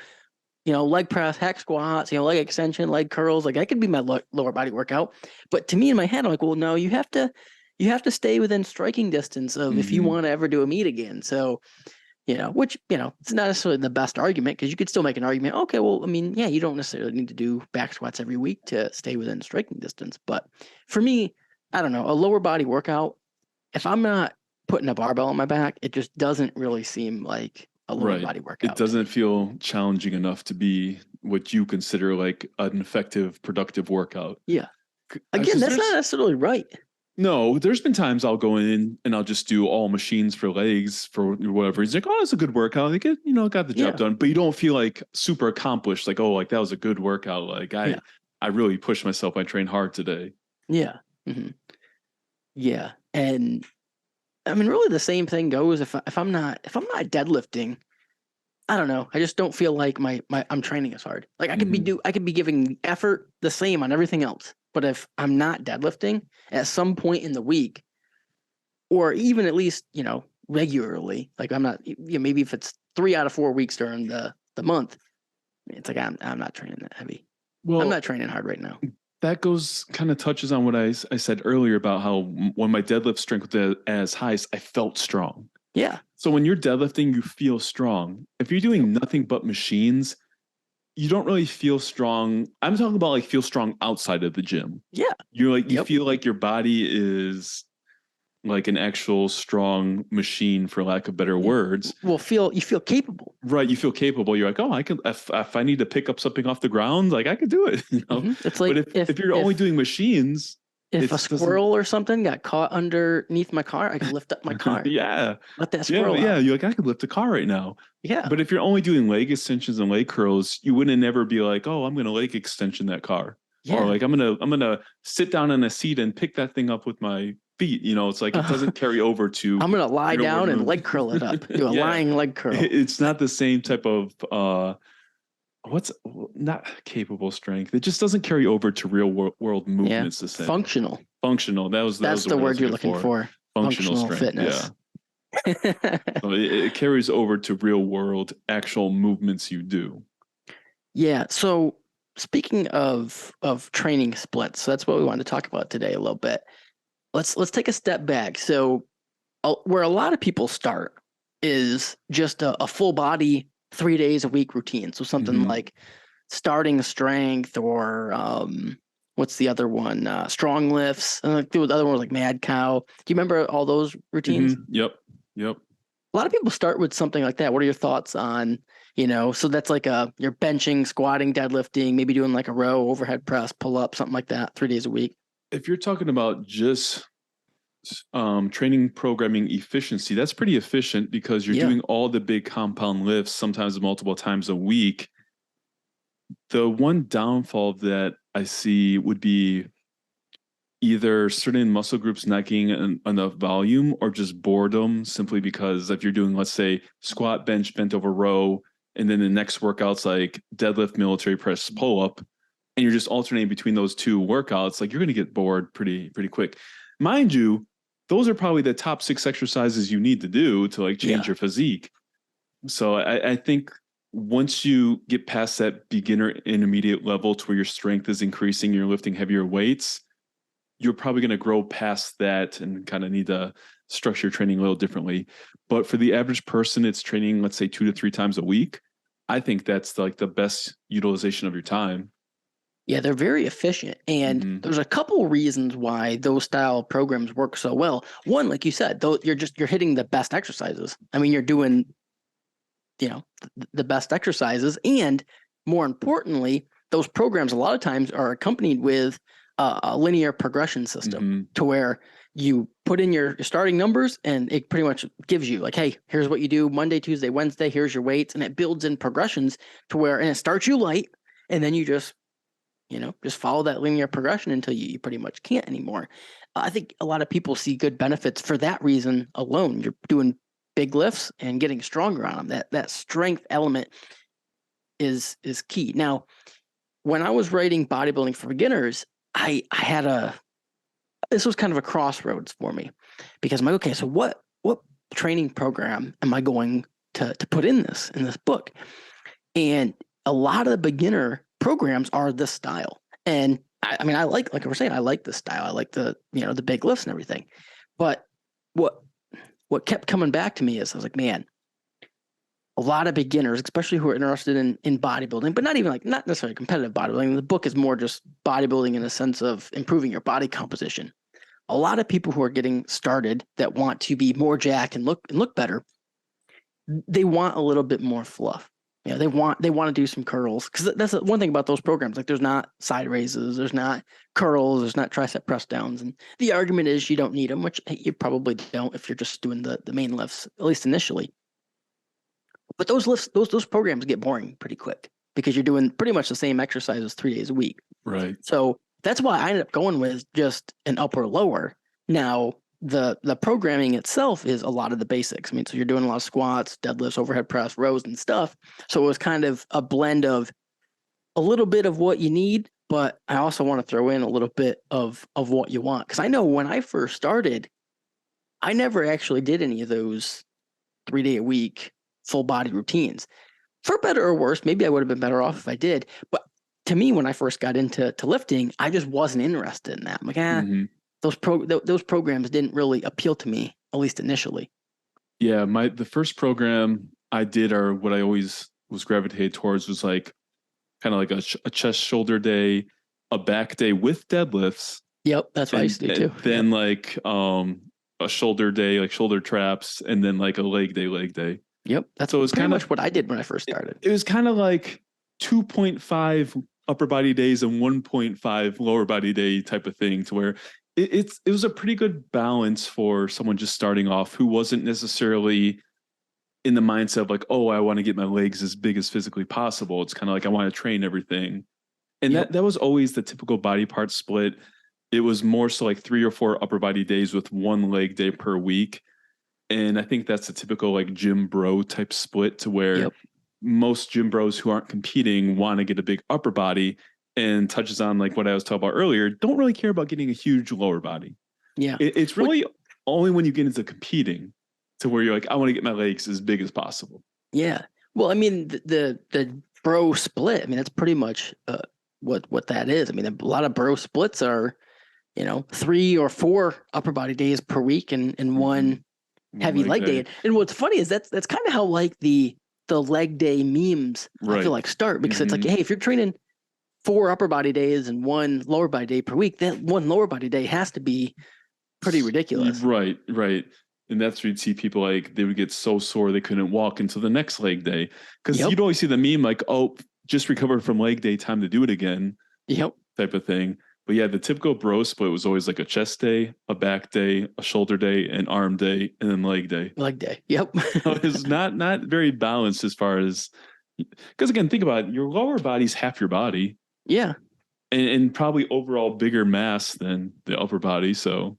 leg press, hack squats, leg extension, leg curls. Like, I could be my lower body workout. But to me in my head, I'm like, well, no, you have to stay within striking distance of if you Mhm. want to ever do a meet again. So, which, it's not necessarily the best argument, because you could still make an argument. Okay, well, I mean, yeah, you don't necessarily need to do back squats every week to stay within striking distance. But for me, I don't know, a lower body workout, if I'm not putting a barbell on my back, it just doesn't really seem like a lower Right. body It workout to doesn't me. feel challenging enough to be what you consider like an effective, productive workout. Yeah. Again, Because that's not there's necessarily right. no, there's been times I'll go in and I'll just do all machines for legs for whatever. He's like, oh, it's a good workout. Like, got the job Yeah. done. But you don't feel like super accomplished. Like, oh, like that was a good workout. Like Yeah. I really pushed myself. I trained hard today. Yeah. hmm Yeah. And I mean, really, the same thing goes if I'm not deadlifting. I don't know. I just don't feel like my I'm training as hard. Like, Hmm. I could be giving effort the same on everything else. But if I'm not deadlifting at some point in the week, or even at least regularly, like I'm not, maybe if it's 3 out of 4 weeks during the month, it's like I'm not training that heavy. I'm Well, not training hard right now. that goes kind of touches on what I said earlier about how when my deadlift strength was as highest, I felt strong. Yeah. So when you're deadlifting, you feel strong. If you're Yep. doing nothing but machines, you don't really feel strong. I'm talking about like feel strong outside of the gym. Yeah. You Yep. feel like your body is like an actual strong machine, for lack of better Yeah. words. Well, you feel capable. Right. You feel capable. You're like, oh, I can, if I need to pick up something off the ground, like I could do it, It's But like if you're only doing machines, if it a doesn't, squirrel or something got caught underneath my car, I could lift up my car, yeah. let that Yeah. squirrel Yeah. out. You're like, I could lift a car right now. Yeah. But if you're only doing leg extensions and leg curls, you wouldn't never be like, oh, I'm going to leg extension that car. Or Yeah. like, I'm going to sit down in a seat and pick that thing up with my feet. It's like, it Uh, doesn't carry over to I'm gonna lie real world down and move. leg curl it up. Do a Yeah. lying leg curl. It's not the same type of, what's not capable strength. It just doesn't carry over to real world Yeah. movements the same. Functional. Functional. That was That's the the word I was word you're looking looking for. for. Functional Functional strength. Yeah. fitness. So it carries over to real world actual movements you do. Yeah. So speaking of training splits, so that's what we wanted to talk about today a little bit. Let's take a step back. So where a lot of people start is just a full body 3 days a week routine. So something Mm-hmm. like starting strength, or what's the other one? Strong lifts. And like the other one was like Mad Cow. Do you remember all those routines? Mm-hmm. Yep. Yep. A lot of people start with something like that. What are your thoughts on, so that's like you're benching, squatting, deadlifting, maybe doing like a row, overhead press, pull up, something like that, 3 days a week. If you're talking about just training programming efficiency, that's pretty efficient because you're Yeah. doing all the big compound lifts sometimes multiple times a week. The one downfall that I see would be either certain muscle groups not getting enough volume or just boredom, simply because if you're doing, let's say, squat, bench, bent over row, and then the next workout's like deadlift, military press, pull up, and you're just alternating between those two workouts, like you're going to get bored pretty quick. Mind you, those are probably the top 6 exercises you need to do to like change your physique. So I think once you get past that beginner intermediate level to where your strength is increasing, you're lifting heavier weights, you're probably going to grow past that and kind of need to structure your training a little differently. But for the average person, it's training, let's say 2 to 3 times a week. I think that's like the best utilization of your time. Yeah, they're very efficient. And there's a couple reasons why those style programs work so well. One, like you said, though, you're hitting the best exercises. I mean, you're doing, the best exercises. And more importantly, those programs a lot of times are accompanied with a linear progression system to where you put in your starting numbers and it pretty much gives you like, hey, here's what you do Monday, Tuesday, Wednesday, here's your weights. And it builds in progressions to where, and it starts you light. And then you just follow that linear progression until you pretty much can't anymore. I think a lot of people see good benefits for that reason alone. You're doing big lifts and getting stronger on them. That strength element is key. Now, when I was writing bodybuilding for beginners, I had this was kind of a crossroads for me because I'm like, okay, so what training program am I going to put in this book? And a lot of the beginner programs are this style. And I mean, I like we're saying, I like this style. I like the big lifts and everything. But what kept coming back to me is I was like, man, a lot of beginners, especially who are interested in bodybuilding, but not necessarily competitive bodybuilding. The book is more just bodybuilding in a sense of improving your body composition. A lot of people who are getting started that want to be more jacked and look better, they want a little bit more fluff. They want to do some curls because that's one thing about those programs. Like, there's not side raises, there's not curls, there's not tricep press downs, and the argument is you don't need them, which you probably don't if you're just doing the main lifts, at least initially. But those lifts, those programs get boring pretty quick because you're doing pretty much the same exercises 3 days a week. Right. So that's why I ended up going with just an upper lower. Now, the programming itself is a lot of the basics. I mean, so you're doing a lot of squats, deadlifts, overhead press, rows, and stuff. So it was kind of a blend of a little bit of what you need, but I also want to throw in a little bit of what you want. Because I know when I first started, I never actually did any of those 3-day a week full body routines. For better or worse, maybe I would have been better off if I did. But to me, when I first got into lifting, I just wasn't interested in that. I'm like, those programs didn't really appeal to me, at least initially. Yeah, the first program I did, or what I always was gravitated towards, was like kind of like a chest shoulder day, a back day with deadlifts. Yep, that's what I used to do too. Then like a shoulder day, like shoulder traps, and then like a leg day. Yep, that's so it was pretty much what I did when I first started. It was kind of like 2.5 upper body days and 1.5 lower body day type of thing, to where it was a pretty good balance for someone just starting off who wasn't necessarily in the mindset of like, oh, I want to get my legs as big as physically possible. It's kind of like, I want to train everything. And that was always the typical body part split. It was more so like 3 or 4 upper body days with 1 leg day per week. And I think that's a typical like gym bro type split, to where most gym bros who aren't competing want to get a big upper body, and touches on like what I was talking about earlier, don't really care about getting a huge lower body. Yeah. It's really only when you get into competing to where you're like, I want to get my legs as big as possible. Yeah. Well, I mean, the bro split, I mean, that's pretty much what that is. I mean, a lot of bro splits are, 3 or 4 upper body days per week and 1 heavy leg day. And what's funny is that's kind of how like the leg day memes I feel like start, because it's like, hey, if you're training 4 upper body days and 1 lower body day per week, that 1 lower body day has to be pretty ridiculous. Right. And that's where you'd see people like, they would get so sore they couldn't walk until the next leg day. Because you'd always see the meme like, oh, just recovered from leg day, time to do it again. Type of thing. But yeah, the typical bro split was always like a chest day, a back day, a shoulder day, an arm day, and then leg day. Leg day. Yep. It's not very balanced as far as, because again, think about it, your lower body's half your body. Yeah. And probably overall bigger mass than the upper body. So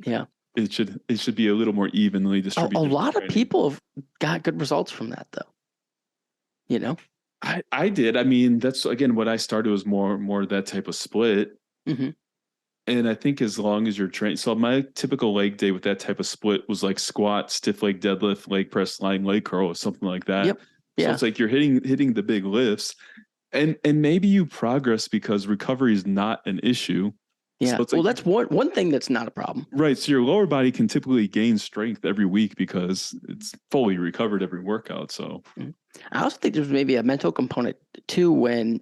yeah, it should be a little more evenly distributed. A lot of people have got good results from that, though. I did. I mean, that's again what I started was more that type of split. Hmm. And I think as long as you're trained, so my typical leg day with that type of split was like squat, stiff leg deadlift, leg press, lying leg curl, or something like that. Yep. So Yeah. it's like you're hitting the big lifts, and maybe you progress because recovery is not an issue. So Yeah. it's Well, like that's one thing that's not a problem. right. So your lower body can typically gain strength every week because it's fully recovered every workout. So Mhm. I also think there's maybe a mental component too when,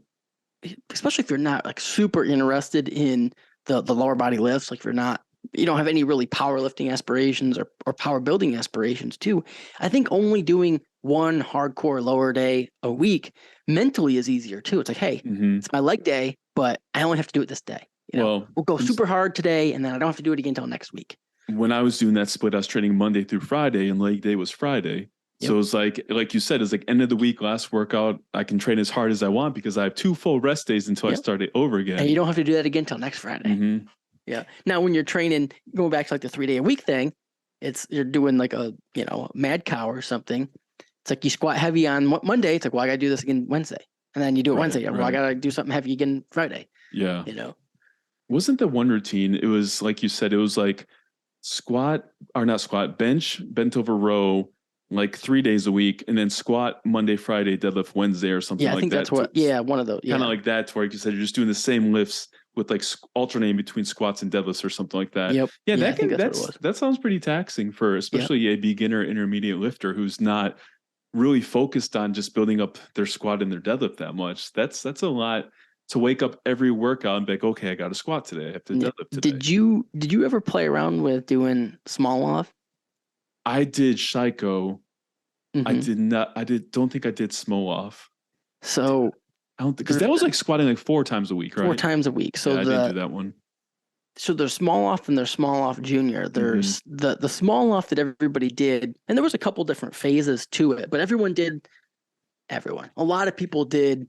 especially if you're not like super interested in the lower body lifts, like if you don't have any really powerlifting aspirations or power building aspirations too. I think only doing one hardcore lower day a week mentally is easier too. It's like, hey, mhm. it's my leg day, but I only have to do it this day. Well, We'll go super hard today, and then I don't have to do it again until next week. when I was doing that split, I was training Monday through Friday, and leg day was Friday. So Yep. it was like you said, it's like end of the week, last workout. I can train as hard as I want because I have 2 full rest days until I Yep. start it over again. And you don't have to do that again until next Friday. Mm-hmm. Yeah. Now, when you're training, going back to like the 3 day a week thing, you're doing like a mad cow or something. It's like you squat heavy on Monday. It's like, well, I got to do this again Wednesday, and then you do it Wednesday. Well, I got to do something heavy again Friday. Yeah. Wasn't the one routine? It was like you said. It was like squat or not squat, bench, bent over row, like 3 days a week, and then squat Monday, Friday, deadlift Wednesday, or something Yeah, I like think that. that's what. Yeah, one of those. Kind Yeah. of like that, to where you said you're just doing the same lifts with like alternating between squats and deadlifts or something like that. Yep. Yeah, I think that's what it was. that sounds pretty taxing for Yeah. especially a beginner intermediate lifter who's not really focused on just building up their squat and their deadlift that much. That's a lot to wake up every workout and be like, okay, I got to squat today. I have to Yeah. deadlift today. Did you ever play around with doing small off? I did Shiko. I Mhm. did not. Don't think I did Smo off. So I don't think because that was like squatting like 4 times a week, right? 4 times a week. So yeah, I didn't do that one. so there's small off and there's small off junior. There's the small off that everybody did, and there was a couple different phases to it, but everyone. A lot of people did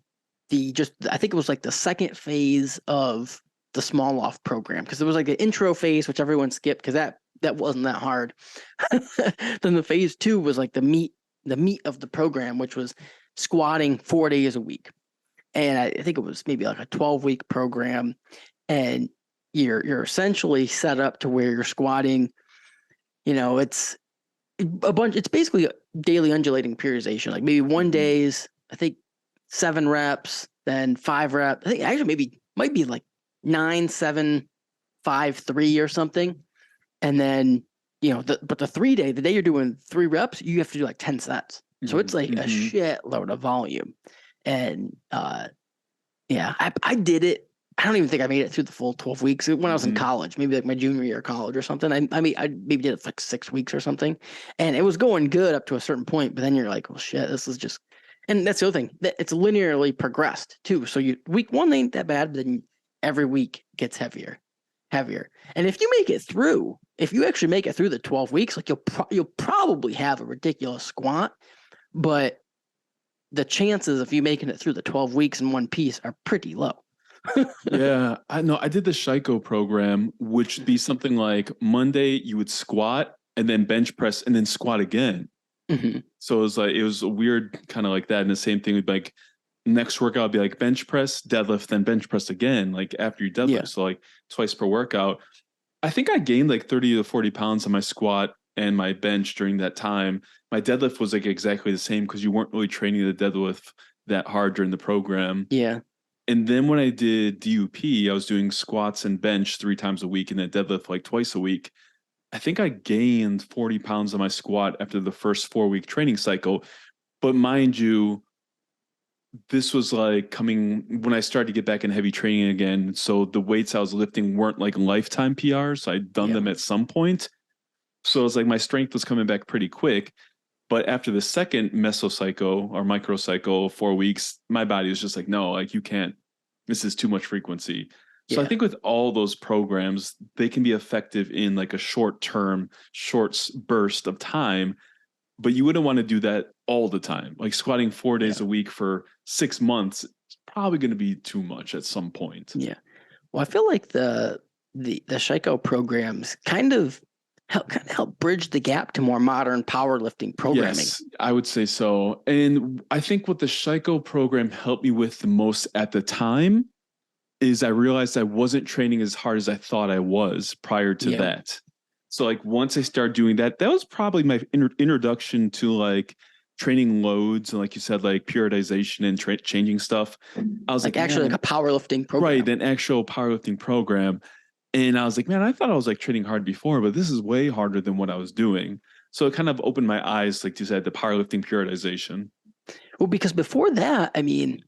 I think it was like the second phase of the small off program, because there was like an intro phase which everyone skipped because that wasn't that hard. Then the phase 2 was like the meat of the program, which was squatting 4 days a week. And I think it was maybe like a 12-week program, and you're essentially set up to where you're squatting, it's it's basically a daily undulating periodization. Like maybe one day's, I think 7 reps, then 5 reps. I think actually maybe might be like 9, 7, 5, 3 or something. And then, but the 3 day, the day you're doing 3 reps, you have to do like 10 sets. So it's like a shitload of volume. And yeah, I did it. I don't even think I made it through the full 12 weeks when I was in college, maybe like my junior year of college or something. I mean, I maybe did it for like 6 weeks or something, and it was going good up to a certain point. But then you're like, well, shit, this is just, and that's the other thing, that it's linearly progressed too. So week 1 ain't that bad, but then every week gets heavier. And if you actually make it through the 12 weeks, like you'll probably have a ridiculous squat, but the chances of you making it through the 12 weeks in one piece are pretty low. Yeah, I know. I did the Shiko program, which would be something like Monday you would squat and then bench press and then squat again. So it was a weird kind of like that. And the same thing would be like next workout would be like bench press, deadlift, then bench press again, like after you deadlift. So like twice per workout. I think I gained like 30 to 40 pounds on my squat and my bench during that time. My deadlift was like exactly the same because you weren't really training the deadlift that hard during the program. Yeah. And then when I did DUP, I was doing squats and bench 3 times a week and then deadlift like twice a week. I think I gained 40 pounds on my squat after the first 4-week training cycle. But mind you, this was like coming when I started to get back in heavy training again. So the weights I was lifting weren't like lifetime PRs. I'd done them at some point. So it's like my strength was coming back pretty quick. But after the second mesocycle or microcycle, 4 weeks, my body was just like, no, like you can't, this is too much frequency. So I think with all those programs, they can be effective in like a short burst of time, but you wouldn't want to do that all the time. Like squatting 4 days a week for 6 months is probably going to be too much at some point. Yeah. Well, I feel like the Shiko programs kind of, kind of help bridge the gap to more modern powerlifting programming. Yes, I would say so. And I think what the Shico program helped me with the most at the time is I realized I wasn't training as hard as I thought I was prior to that. So like once I started doing that, that was probably my introduction to like training loads and like you said, like periodization and changing stuff. I was like actually like a powerlifting program. Right, an actual powerlifting program. And I was like, man, I thought I was like training hard before, but this is way harder than what I was doing. So it kind of opened my eyes, like you said, the powerlifting periodization. Well, because before that, I mean,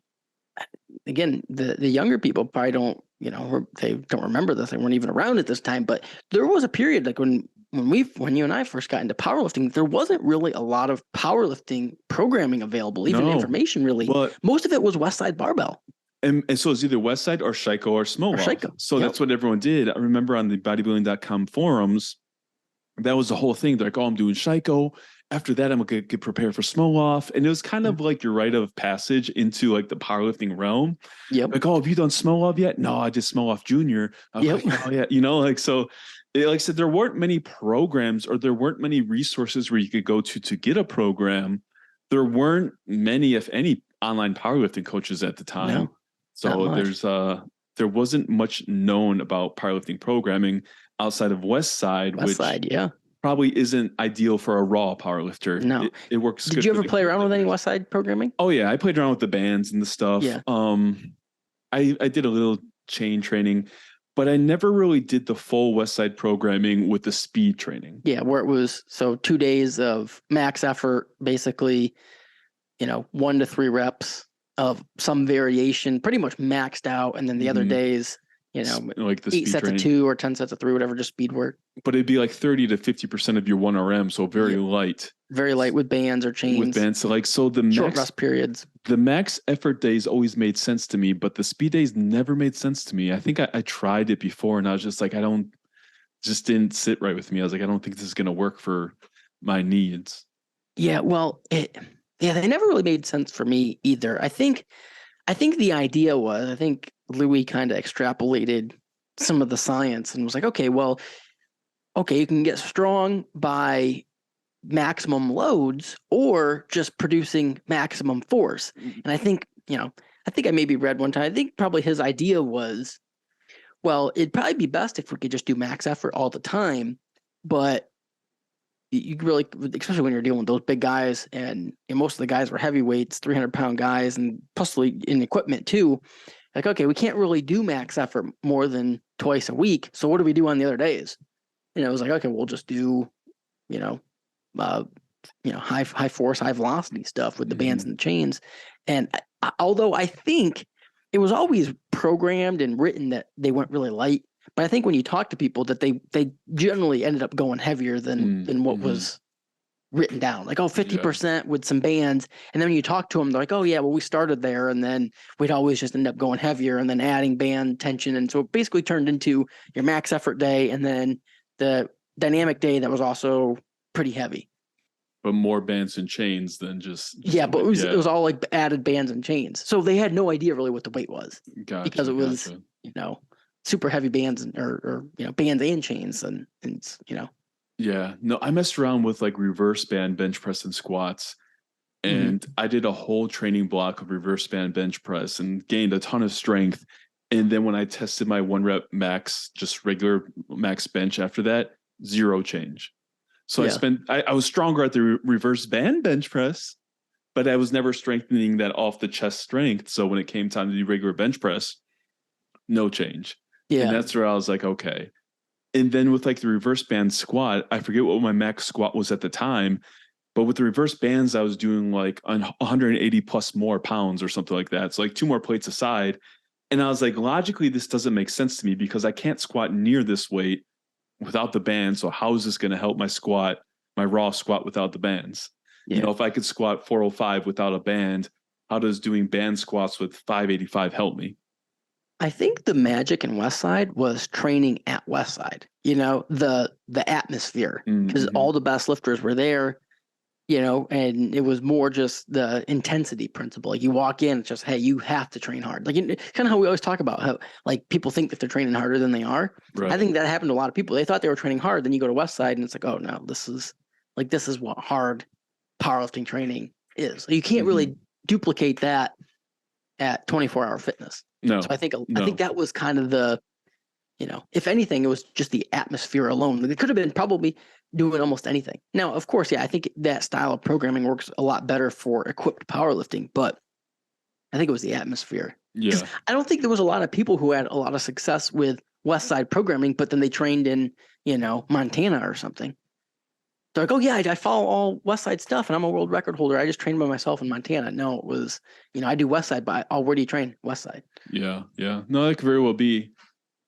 again, the younger people probably don't, they don't remember this. They weren't even around at this time. But there was a period like when you and I first got into powerlifting, there wasn't really a lot of powerlifting programming available, even information really. But most of it was Westside Barbell. And so it's either Westside or Shico or Smolov. So that's what everyone did. I remember on the bodybuilding.com forums, that was the whole thing. They're like, oh, I'm doing Shico. After that, I'm going to get prepared for Smolov. And it was kind of like your rite of passage into like the powerlifting realm. Like, oh, have you done Smolov yet? No, I did Smolov Junior. Like, oh, yeah. So like I said, there weren't many programs or there weren't many resources where you could go to get a program. There weren't many, if any, online powerlifting coaches at the time. No. So there wasn't much known about powerlifting programming outside of Westside, which probably isn't ideal for a raw powerlifter. No, it works. Did you ever play around with any Westside programming? Oh yeah, I played around with the bands and the stuff. Yeah. I did a little chain training, but I never really did the full Westside programming with the speed training. Yeah, where it was 2 days of max effort, basically, 1 to 3 reps of some variation, pretty much maxed out, and then the other days, like the 8 sets of 2 or 10 sets of 3, whatever, just speed work. But it'd be like 30 to 50% of your 1RM, so very light. Very light with bands or chains. With bands, so the short rest periods. The max effort days always made sense to me, but the speed days never made sense to me. I think I tried it before, and I was just like, just didn't sit right with me. I was like, I don't think this is going to work for my needs. Yeah, well, they never really made sense for me either. I think the idea was, I think Louis kind of extrapolated some of the science and was like, okay, you can get strong by maximum loads or just producing maximum force. And I think, I maybe read one time, I think probably his idea was, well, it'd probably be best if we could just do max effort all the time, but you really, especially when you're dealing with those big guys, and most of the guys were heavyweights, 300-pound guys, and possibly in equipment too. Like, okay, we can't really do max effort more than twice a week. So what do we do on the other days? And it was like, okay, we'll just do, high force, high velocity stuff with the bands and the chains. And although I think it was always programmed and written that they went really light, but I think when you talk to people that they generally ended up going heavier than what was written down. Like, 50% with some bands. And then when you talk to them, they're like, oh yeah, well, we started there and then we'd always just end up going heavier and then adding band tension. And so it basically turned into your max effort day and then the dynamic day that was also pretty heavy. But more bands and chains than just but it was all like added bands and chains. So they had no idea really what the weight was. Because it was, super heavy bands or bands and chains and. Yeah, no, I messed around with like reverse band bench press and squats, and I did a whole training block of reverse band bench press and gained a ton of strength. And then when I tested my 1 rep max, just regular max bench after that, 0 change. So I was stronger at the reverse band bench press, but I was never strengthening that off the chest strength. So when it came time to do regular bench press, no change. Yeah. And that's where I was like, okay. And then with like the reverse band squat, I forget what my max squat was at the time, but with the reverse bands, I was doing like 180 plus more pounds or something like that. So like 2 more plates aside. And I was like, logically, this doesn't make sense to me because I can't squat near this weight without the band. So how is this going to help my raw squat without the bands? Yeah. If I could squat 405 without a band, how does doing band squats with 585 help me? I think the magic in Westside was training at Westside, the atmosphere, because all the best lifters were there. and it was more just the intensity principle. Like you walk in, it's just, hey, you have to train hard. Like kind of how we always talk about how like people think that they're training harder than they are. Right. I think that happened to a lot of people. They thought they were training hard. Then you go to West Side and it's like, oh no, this is what hard powerlifting training is. You can't really duplicate that at 24-hour fitness. No. So I think that was kind of the, if anything, it was just the atmosphere alone. It could have been probably doing almost anything. Now, of course, yeah, I think that style of programming works a lot better for equipped powerlifting, but I think it was the atmosphere. Yeah. I don't think there was a lot of people who had a lot of success with West Side programming, but then they trained in, Montana or something. They're like, oh yeah, I follow all West Side stuff and I'm a world record holder. I just trained by myself in Montana. No, it was, I do West Side, but where do you train? West Side. Yeah. Yeah. No, that could very well be.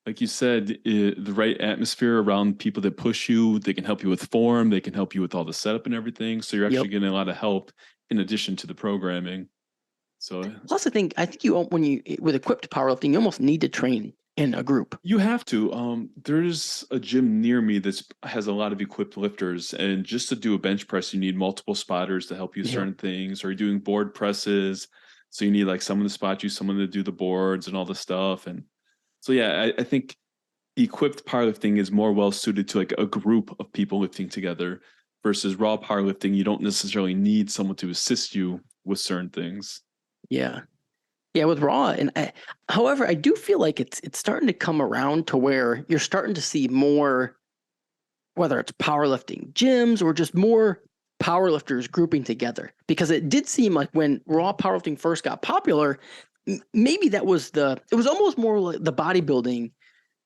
Like you said, the right atmosphere around people that push you. They can help you with form. They can help you with all the setup and everything. So you're actually getting a lot of help in addition to the programming. So plus, I think when you with equipped powerlifting, you almost need to train in a group. You have to. There's a gym near me that has a lot of equipped lifters, and just to do a bench press, you need multiple spotters to help you certain things. Or you're doing board presses, so you need like someone to spot you, someone to do the boards and all the stuff. And so, yeah, I think equipped powerlifting is more well suited to like a group of people lifting together versus raw powerlifting. You don't necessarily need someone to assist you with certain things. Yeah. Yeah, with raw, however, I do feel like it's starting to come around to where you're starting to see more, whether it's powerlifting gyms or just more powerlifters grouping together. Because it did seem like when raw powerlifting first got popular, maybe it was almost more like the bodybuilding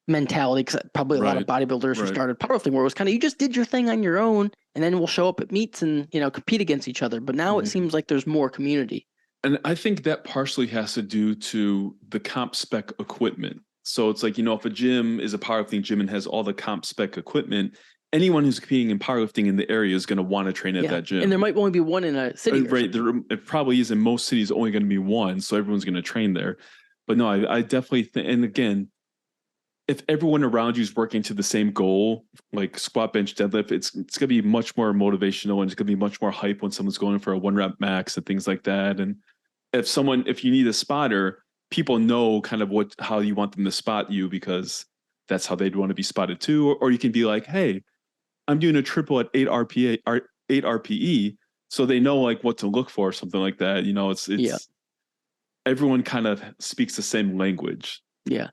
mentality, because probably a lot of bodybuilders who started powerlifting, where it was kind of you just did your thing on your own, and then we'll show up at meets and compete against each other. But now it seems like there's more community. And I think that partially has to do to the comp spec equipment. So it's like, if a gym is a powerlifting gym and has all the comp spec equipment, anyone who's competing in powerlifting in the area is going to want to train at that gym. And there might only be one in a city. Right. It probably is in most cities only going to be one. So everyone's going to train there. But no, I definitely think, and again, if everyone around you is working to the same goal, like squat, bench, deadlift, it's going to be much more motivational, and it's going to be much more hype when someone's going for a 1-rep max and things like that. And if you need a spotter, people know kind of how you want them to spot you, because that's how they'd want to be spotted too. Or you can be like, hey, I'm doing a triple at 8 RPE. So they know like what to look for, something like that. It's everyone kind of speaks the same language. Yeah.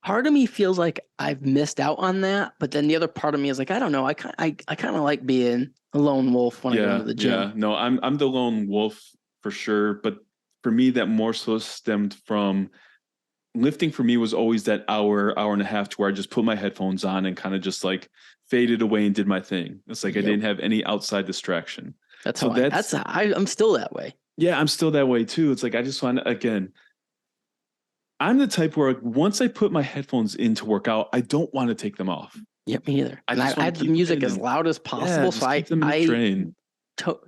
Part of me feels like I've missed out on that, but then the other part of me is like, I don't know. I kind of like being a lone wolf when I go to the gym. Yeah, no, I'm the lone wolf for sure. But for me, that more so stemmed from lifting. For me was always that hour and a half to where I just put my headphones on and kind of just like faded away and did my thing. It's like I didn't have any outside distraction. I'm still that way. Yeah, I'm still that way too. It's like I just want to, again, I'm the type where once I put my headphones in to work out, I don't want to take them off. Yep, me either. I had the music as loud as possible, so I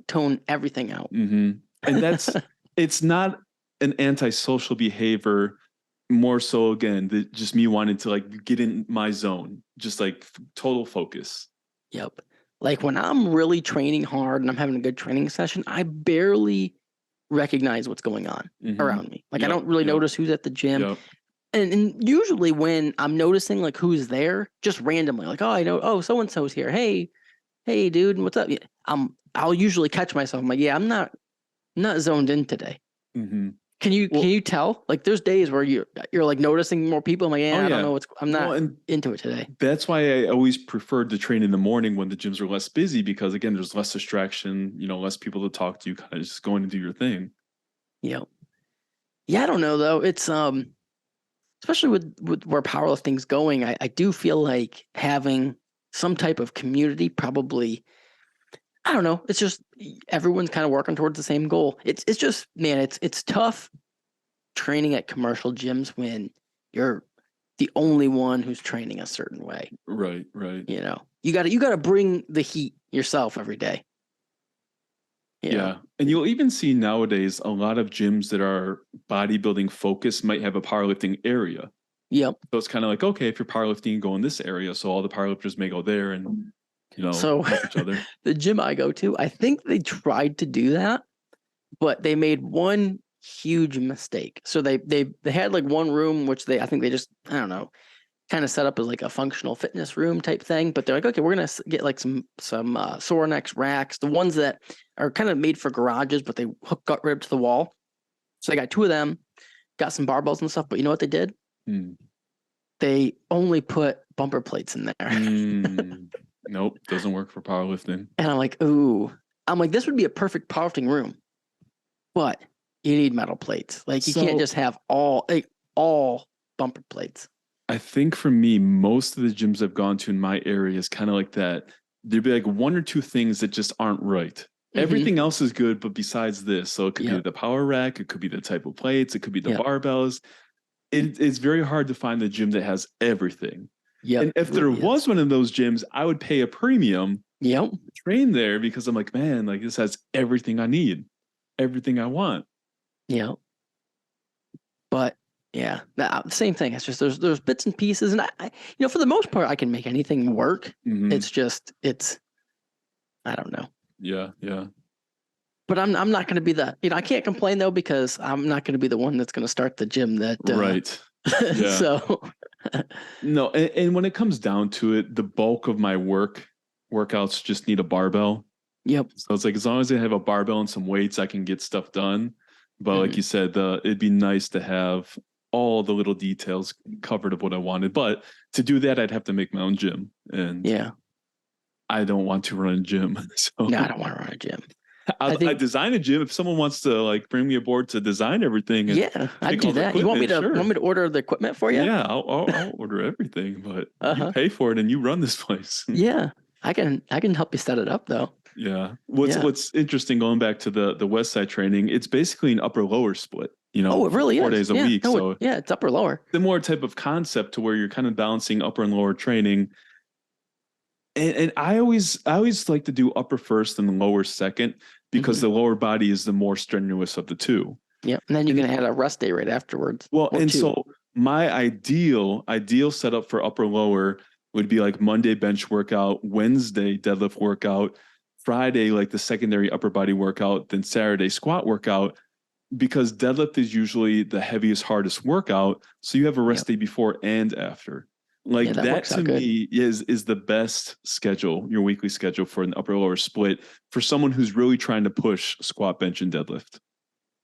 tone everything out. Mm-hmm. And it's not an antisocial behavior. More so, again, just me wanting to like get in my zone, just like total focus. Yep. Like when I'm really training hard and I'm having a good training session, I barely recognize what's going on around me. Like I don't really notice who's at the gym. And usually when I'm noticing like who's there, just randomly, like, I know, so-and-so's here. Hey, dude, what's up? I'll usually catch myself. I'm like, I'm not zoned in today. Mm-hmm. Can you tell? Like there's days where you're like noticing more people. I'm like, I don't know I'm not into it today. That's why I always preferred to train in the morning when the gyms are less busy, because again, there's less distraction, less people to talk to, kind of just going to do your thing. Yeah. I don't know though. It's especially with where powerlifting's going, I do feel like having some type of community probably, I don't know. It's just everyone's kind of working towards the same goal. It's just, man, it's tough training at commercial gyms when you're the only one who's training a certain way. Right. You got to bring the heat yourself every day. Yeah. And you'll even see nowadays a lot of gyms that are bodybuilding focused might have a powerlifting area. Yep. So it's kind of like, okay, if you're powerlifting, go in this area. So all the powerlifters may go there. And So help each other. the gym I go to, I think they tried to do that, but they made one huge mistake. So they had like one room, which I think they just, I don't know, kind of set up as like a functional fitness room type thing. But they're like, okay, we're going to get like some Sorinex racks, the ones that are kind of made for garages, but they hook gut rib to the wall. So they got 2 of them, got some barbells and stuff. But you know what they did? They only put bumper plates in there. Nope, doesn't work for powerlifting. And I'm like, ooh. I'm like, this would be a perfect powerlifting room, but you need metal plates. Like you can't just have all bumper plates. I think for me, most of the gyms I've gone to in my area is kind of like that. There'd be like 1 or 2 things that just aren't right. Everything else is good, but besides this, so it could be the power rack, it could be the type of plates, it could be the barbells. It's very hard to find the gym that has everything. And if there was one of those gyms, I would pay a premium to train there because I'm like, man, like this has everything I need, everything I want. Yeah. But yeah, same thing. It's just there's bits and pieces, and I for the most part, I can make anything work. It's just I don't know. Yeah. But I'm not going to be I can't complain though because I'm not going to be the one that's going to start the gym that right. Yeah. So no, and when it comes down to it, the bulk of my workouts just need a barbell. Yep. So it's like as long as I have a barbell and some weights, I can get stuff done. But like you said, it'd be nice to have all the little details covered of what I wanted. But to do that, I'd have to make my own gym, and I don't want to run a gym. So no, I don't want to run a gym. I design a gym if someone wants to like bring me aboard to design everything. And I'd do that. You want me to order the equipment for you? Yeah, I'll order everything, but you pay for it and you run this place. Yeah, I can help you set it up though. Yeah. What's interesting going back to the West Side training, it's basically an upper lower split. Oh, it really 4 is. days a week. No, so it's upper lower. Similar type of concept to where you're kind of balancing upper and lower training. And I always like to do upper first and lower second because the lower body is the more strenuous of the two. Yeah, and then you can add a rest day right afterwards. Well, and 2. So my ideal setup for upper lower would be like Monday bench workout, Wednesday deadlift workout, Friday like the secondary upper body workout, then Saturday squat workout, because deadlift is usually the heaviest, hardest workout. So you have a rest day before and after. Like that to me is the best schedule, your weekly schedule for an upper lower split for someone who's really trying to push squat, bench, and deadlift.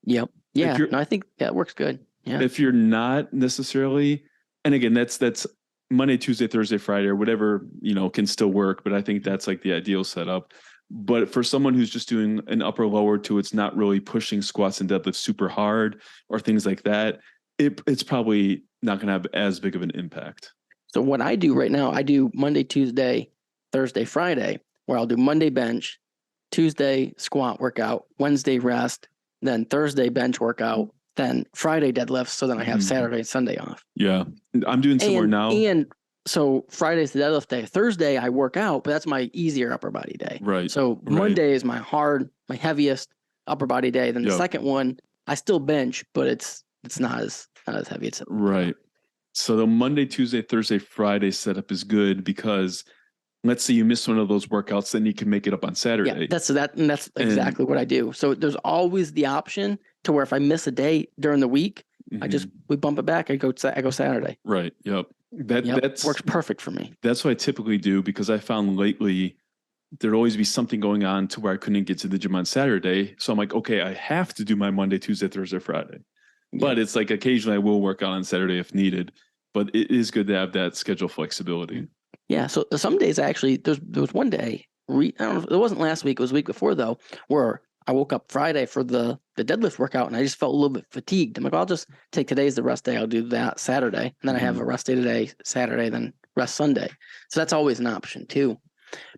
Yep. Yeah. No, I think that works good. Yeah. If you're not necessarily, and again, that's Monday, Tuesday, Thursday, Friday, or whatever, can still work. But I think that's like the ideal setup. But for someone who's just doing an upper lower to it's not really pushing squats and deadlifts super hard or things like that, it's probably not going to have as big of an impact. So what I do right now, I do Monday, Tuesday, Thursday, Friday, where I'll do Monday bench, Tuesday squat workout, Wednesday rest, then Thursday bench workout, then Friday deadlifts. So then I have Saturday and Sunday off. Yeah. I'm doing similar now. And so Friday's the deadlift day. Thursday I work out, but that's my easier upper body day. Right. So Monday is my heaviest upper body day. Then the second one, I still bench, but it's not as heavy. It's right. So the Monday, Tuesday, Thursday, Friday setup is good because let's say you miss one of those workouts, then you can make it up on Saturday. Yeah, that's exactly what I do. So there's always the option to where if I miss a day during the week, we bump it back. I go Saturday. Right. Yep. That works perfect for me. That's what I typically do because I found lately there'd always be something going on to where I couldn't get to the gym on Saturday. So I'm like, okay, I have to do my Monday, Tuesday, Thursday, Friday. But it's like occasionally I will work out on Saturday if needed. But it is good to have that schedule flexibility. Yeah. So some days actually, there was one day, I don't know, it wasn't last week, it was the week before though, where I woke up Friday for the deadlift workout and I just felt a little bit fatigued. I'm like, I'll just take today's the rest day. I'll do that Saturday. And then I have a rest day today, Saturday, then rest Sunday. So that's always an option too.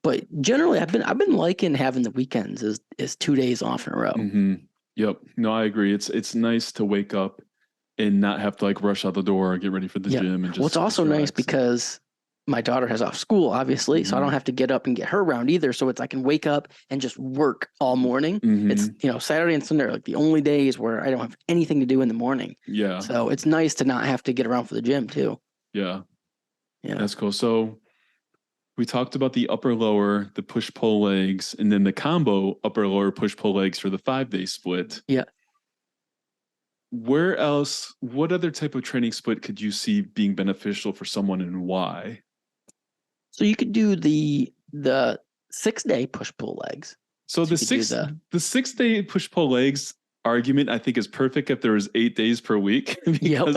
But generally I've been liking having the weekends is 2 days off in a row. Yep. No, I agree. It's nice to wake up and not have to like rush out the door or get ready for the gym. And just it's also nice because my daughter has off school, obviously, so I don't have to get up and get her around either. So I can wake up and just work all morning. It's, Saturday and Sunday are like the only days where I don't have anything to do in the morning. Yeah. So it's nice to not have to get around for the gym too. Yeah. That's cool. So We talked about the upper lower, the push pull legs, and then the combo upper lower push pull legs for the 5-day split. Yeah. Where else, what other type of training split could you see being beneficial for someone and why? So you could do the 6-day push pull legs. So the 6-day push pull legs argument, I think, is perfect if there was 8 days per week. Yep.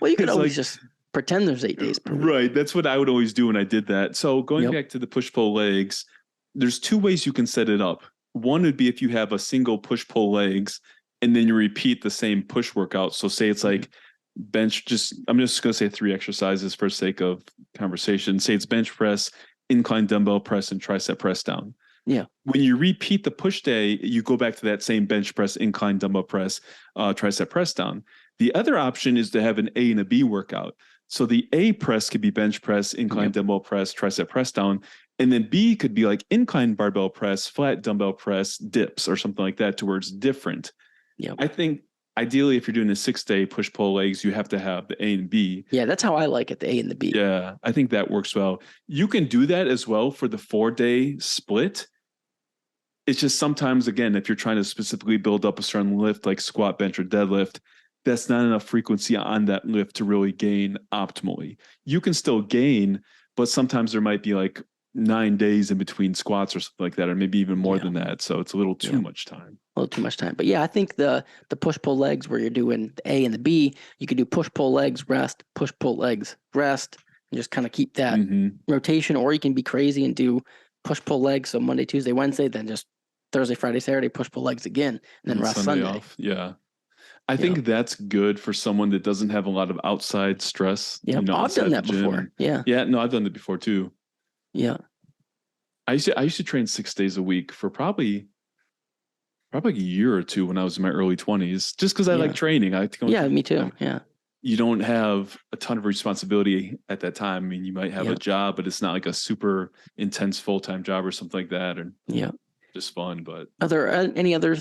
Well, you could always just pretend there's 8 days per week. Right. That's what I would always do when I did that. So going back to the push pull legs, there's 2 ways you can set it up. One would be if you have a single push pull legs and then you repeat the same push workout. So say it's like bench, I'm just going to say 3 exercises for sake of conversation. Say it's bench press, incline dumbbell press, and tricep press down. Yeah. When you repeat the push day, you go back to that same bench press, incline dumbbell press, tricep press down. The other option is to have an A and a B workout. So the A press could be bench press, incline dumbbell press, tricep press down. And then B could be like incline barbell press, flat dumbbell press, dips, or something like that, to where it's different. Yeah. I think ideally, if you're doing a 6-day push pull legs, you have to have the A and B. Yeah, that's how I like it, the A and the B. Yeah, I think that works well. You can do that as well for the 4-day split. It's just sometimes, again, if you're trying to specifically build up a certain lift like squat, bench, or deadlift, that's not enough frequency on that lift to really gain optimally. You can still gain, but sometimes there might be like 9 days in between squats or something like that, or maybe even more than that. So it's a little too much time. A little too much time. But yeah, I think the push pull legs where you're doing the A and the B, you could do push pull legs, rest, push pull legs, rest, and just kind of keep that rotation. Or you can be crazy and do push pull legs. So Monday, Tuesday, Wednesday, then just Thursday, Friday, Saturday, push pull legs again, and then rest Sunday off. Yeah. I think that's good for someone that doesn't have a lot of outside stress. Yeah, I've done that before. Yeah. Yeah, no, I've done that before too. Yeah. I used to train 6 days a week for probably a year or two when I was in my early 20s, just because I like training. Me too. Yeah. You don't have a ton of responsibility at that time. I mean, you might have a job, but it's not like a super intense full-time job or something like that. And just fun. But are there any other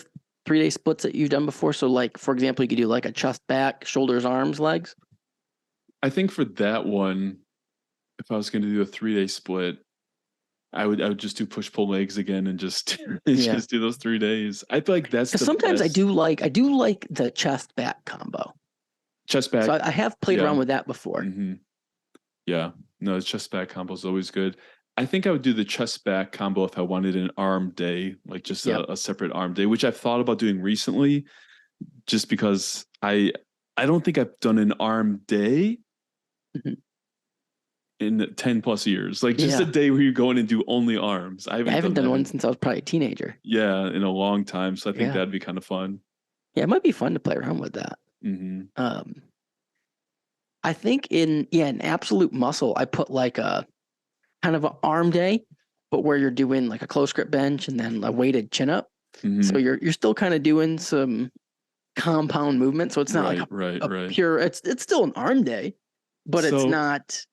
3-day splits that you've done before? So like, for example, you could do like a chest, back, shoulders, arms, legs. I think for that one, if I was going to do a 3-day split, I would just do push pull legs again and just just do those 3 days. I feel like that's the sometimes best. I do like the chest back combo. Chest back. So I have played around with that before. Mm-hmm. Yeah. No, the chest back combo is always good. I think I would do the chest back combo if I wanted an arm day, like just a separate arm day, which I've thought about doing recently, just because I don't think I've done an arm day in 10 plus years. Like just a day where you go in and do only arms. I haven't done one since I was probably a teenager. Yeah, in a long time. So I think that'd be kind of fun. Yeah, it might be fun to play around with that. I think in absolute muscle, I put like a kind of an arm day, but where you're doing like a close grip bench and then a weighted chin up. So you're still kind of doing some compound movement. So it's not like pure. It's still an arm day, but it's not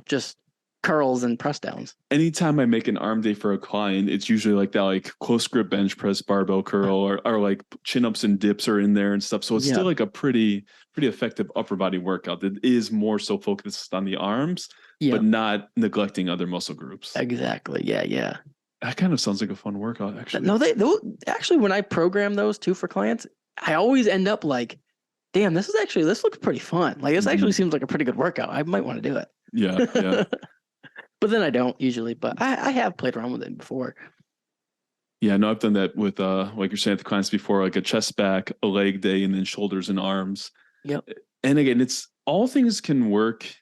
just curls and press downs. Anytime I make an arm day for a client, it's usually like that, like close grip bench press, barbell curl, or like chin ups and dips are in there and stuff. So it's still like a pretty effective upper body workout that is more so focused on the arms, but not neglecting other muscle groups. Exactly. Yeah. That kind of sounds like a fun workout, actually. No, actually, when I program those too for clients, I always end up like, damn, this looks pretty fun. Like this actually seems like a pretty good workout. I might want to do it. Yeah. But then I don't usually, but I have played around with it before. Yeah, no, I've done that with like you're saying at the clients before, like a chest back, a leg day, and then shoulders and arms. Yep. And again, it's all things can work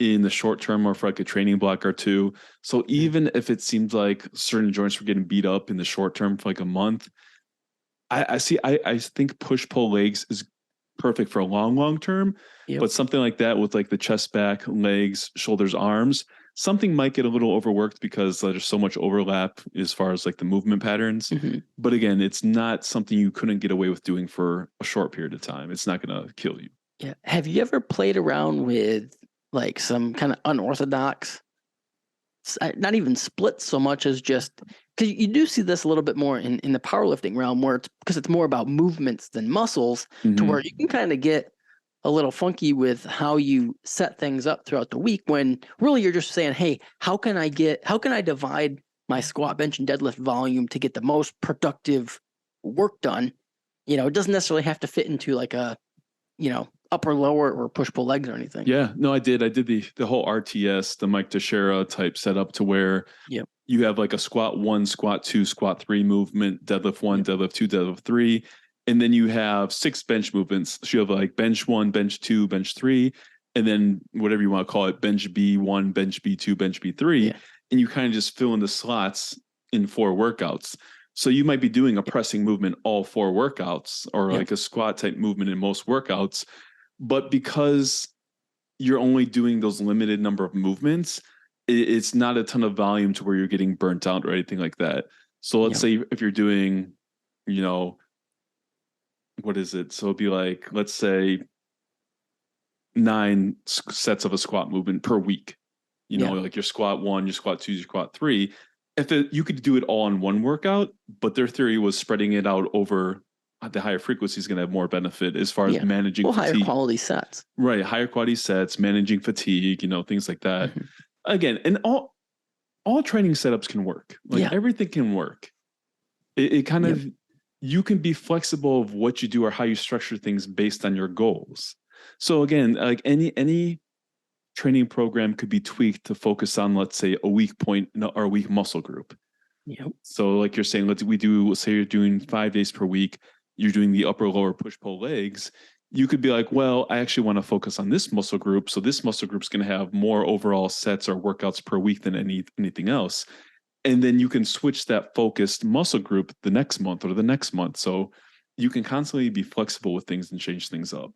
in the short term or for like a training block or two. So even if it seems like certain joints were getting beat up in the short term for like a month, I think push pull legs is perfect for a long term. But something like that with like the chest back, legs, shoulders, arms, something might get a little overworked because there's so much overlap as far as like the movement patterns. But again, it's not something you couldn't get away with doing for a short period of time. It's not going to kill you. Yeah. Have you ever played around with like some kind of unorthodox, not even split so much as just, because you do see this a little bit more in the powerlifting realm where because it's more about movements than muscles, to where you can kind of get a little funky with how you set things up throughout the week, when really you're just saying, hey, how can I divide my squat, bench, and deadlift volume to get the most productive work done? It doesn't necessarily have to fit into like a, upper, lower, or push pull legs or anything. Yeah, no, I did the whole RTS, the Mike Teixeira type setup, to where you have like a squat 1, squat 2, squat 3 movement, deadlift 1, deadlift 2, deadlift 3. And then you have 6 bench movements. So you have like bench 1, bench 2, bench 3, and then whatever you want to call it, bench B1, bench B2, bench B3. Yeah. And you kind of just fill in the slots in 4 workouts. So you might be doing a pressing movement all 4 workouts, or like a squat type movement in most workouts. But because you're only doing those limited number of movements, it's not a ton of volume to where you're getting burnt out or anything like that. So let's say if you're doing, what is it? So it'd be like, let's say 9 sets of a squat movement per week, like your squat 1, your squat 2, your squat 3. You could do it all in one workout, but their theory was spreading it out over the higher frequency is going to have more benefit as far as managing fatigue. Higher quality sets. Right. Higher quality sets, managing fatigue, things like that. Mm-hmm. Again, and all training setups can work. Everything can work. It kind of, you can be flexible of what you do or how you structure things based on your goals. So again, like any training program could be tweaked to focus on, let's say, a weak point or a weak muscle group. Yep. So like you're saying, say you're doing 5 days per week, you're doing the upper lower push pull legs. You could be like, well, I actually want to focus on this muscle group. So this muscle group is going to have more overall sets or workouts per week than anything else. And then you can switch that focused muscle group the next month or the next month. So you can constantly be flexible with things and change things up.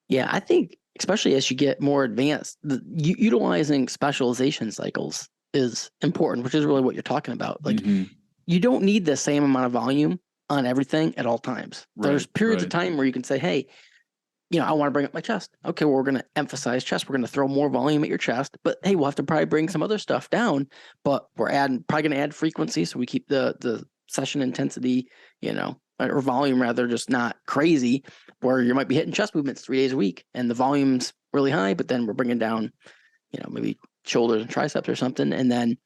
Yeah, I think especially as you get more advanced, utilizing specialization cycles is important, which is really what you're talking about. Like, you don't need the same amount of volume on everything at all times. There's periods of time where you can say, hey, I want to bring up my chest. Okay, well, we're going to emphasize chest. We're going to throw more volume at your chest. But hey, we'll have to probably bring some other stuff down. But we're probably going to add frequency, so we keep the session intensity, or volume rather, just not crazy. Where you might be hitting chest movements 3 days a week, and the volume's really high. But then we're bringing down, maybe shoulders and triceps or something, and then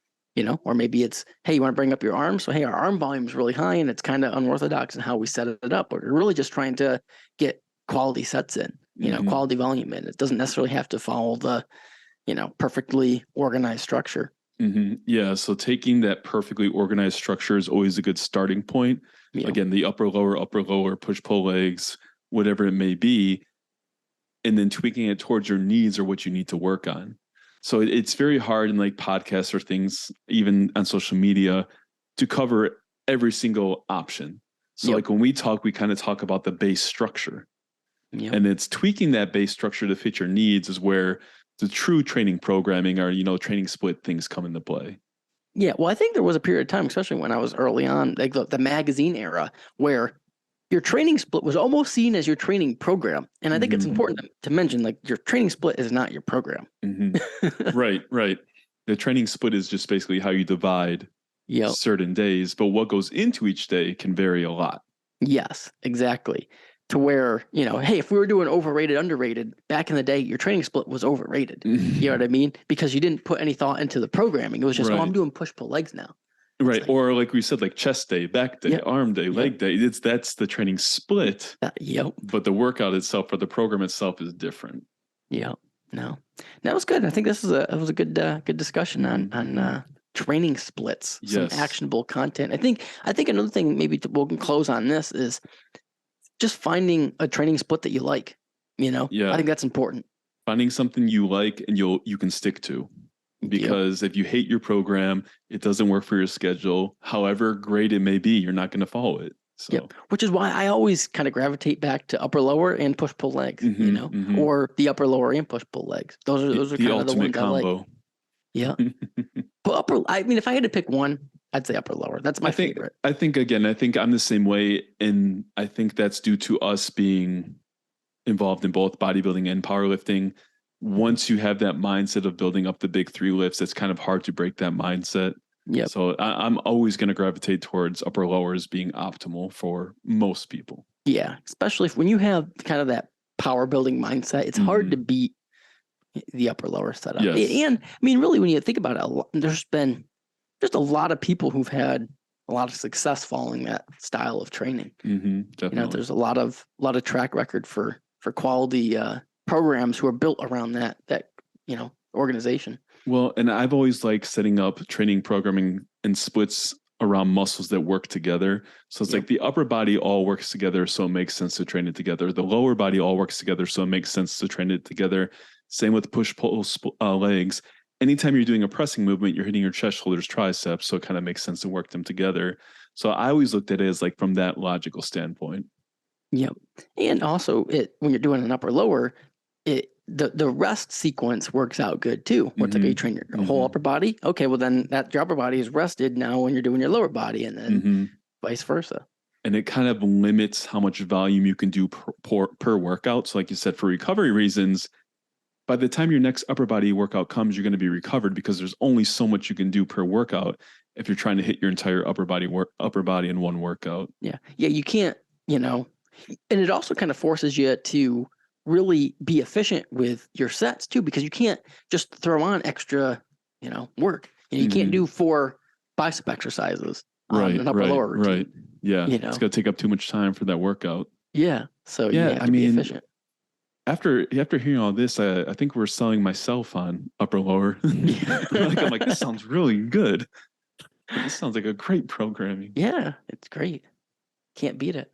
or maybe it's, hey, you want to bring up your arms? So, hey, our arm volume is really high and it's kind of unorthodox in how we set it up. But we're really just trying to get quality sets in, quality volume in. It doesn't necessarily have to follow the, perfectly organized structure. Mm-hmm. Yeah. So taking that perfectly organized structure is always a good starting point. Yeah. Again, the upper, lower, push, pull legs, whatever it may be, and then tweaking it towards your needs or what you need to work on. So it's very hard in like podcasts or things, even on social media, to cover every single option. So like when we talk, we kind of talk about the base structure. And it's tweaking that base structure to fit your needs is where the true training programming or, training split things come into play. Yeah. Well, I think there was a period of time, especially when I was early on, like the magazine era, where your training split was almost seen as your training program. And I think it's important to mention, like, your training split is not your program. Right. The training split is just basically how you divide certain days, but what goes into each day can vary a lot. Yes, exactly. To where, hey, if we were doing overrated, underrated, back in the day, your training split was overrated. You know what I mean? Because you didn't put any thought into the programming. It was just, oh, I'm doing push-pull legs now. Right. Like, or like we said, like chest day, back day, arm day, leg day. That's the training split. But the workout itself or the program itself is different. No, that was good. I think this was a good discussion on training splits, some actionable content. I think another thing maybe we'll close on this is just finding a training split that you like. I think that's important. Finding something you like and you can stick to. Because if you hate your program, it doesn't work for your schedule, however great it may be, you're not going to follow it. So. Which is why I always kind of gravitate back to upper lower and push pull legs, or the upper lower and push pull legs. Those are kind of the ones combo. I like. Yeah. But if I had to pick one, I'd say upper lower. That's my favorite. I think I'm the same way. And I think that's due to us being involved in both bodybuilding and powerlifting. Once you have that mindset of building up the big 3 lifts, it's kind of hard to break that mindset. Yeah. So I'm always going to gravitate towards upper lowers being optimal for most people. Yeah. Especially when you have kind of that power building mindset, it's hard to beat the upper lower setup. Yes. And I mean, really, when you think about it, there's been just a lot of people who've had a lot of success following that style of training. Definitely. There's a lot of track record for quality programs who are built around that organization. Well, and I've always liked setting up training programming in splits around muscles that work together. So it's like the upper body all works together, so it makes sense to train it together. The lower body all works together, so it makes sense to train it together. Same with push-pull legs. Anytime you're doing a pressing movement, you're hitting your chest, shoulders, triceps, so it kind of makes sense to work them together. So I always looked at it as like from that logical standpoint. Yep. And also when you're doing an upper lower, the rest sequence works out good too. Where it's like you train your whole upper body. Okay, well then your upper body is rested now when you're doing your lower body, and then vice versa. And it kind of limits how much volume you can do per workout. So like you said, for recovery reasons, by the time your next upper body workout comes, you're going to be recovered because there's only so much you can do per workout if you're trying to hit your entire upper body in one workout. Yeah, you can't, and it also kind of forces you to really be efficient with your sets too, because you can't just throw on extra, work. You can't do 4 bicep exercises on an upper lower routine. Right. Yeah. It's going to take up too much time for that workout. Yeah. So you have to be efficient. After hearing all this, I think we're selling myself on upper lower. I'm like, this sounds really good. This sounds like a great programming. Yeah, it's great. Can't beat it.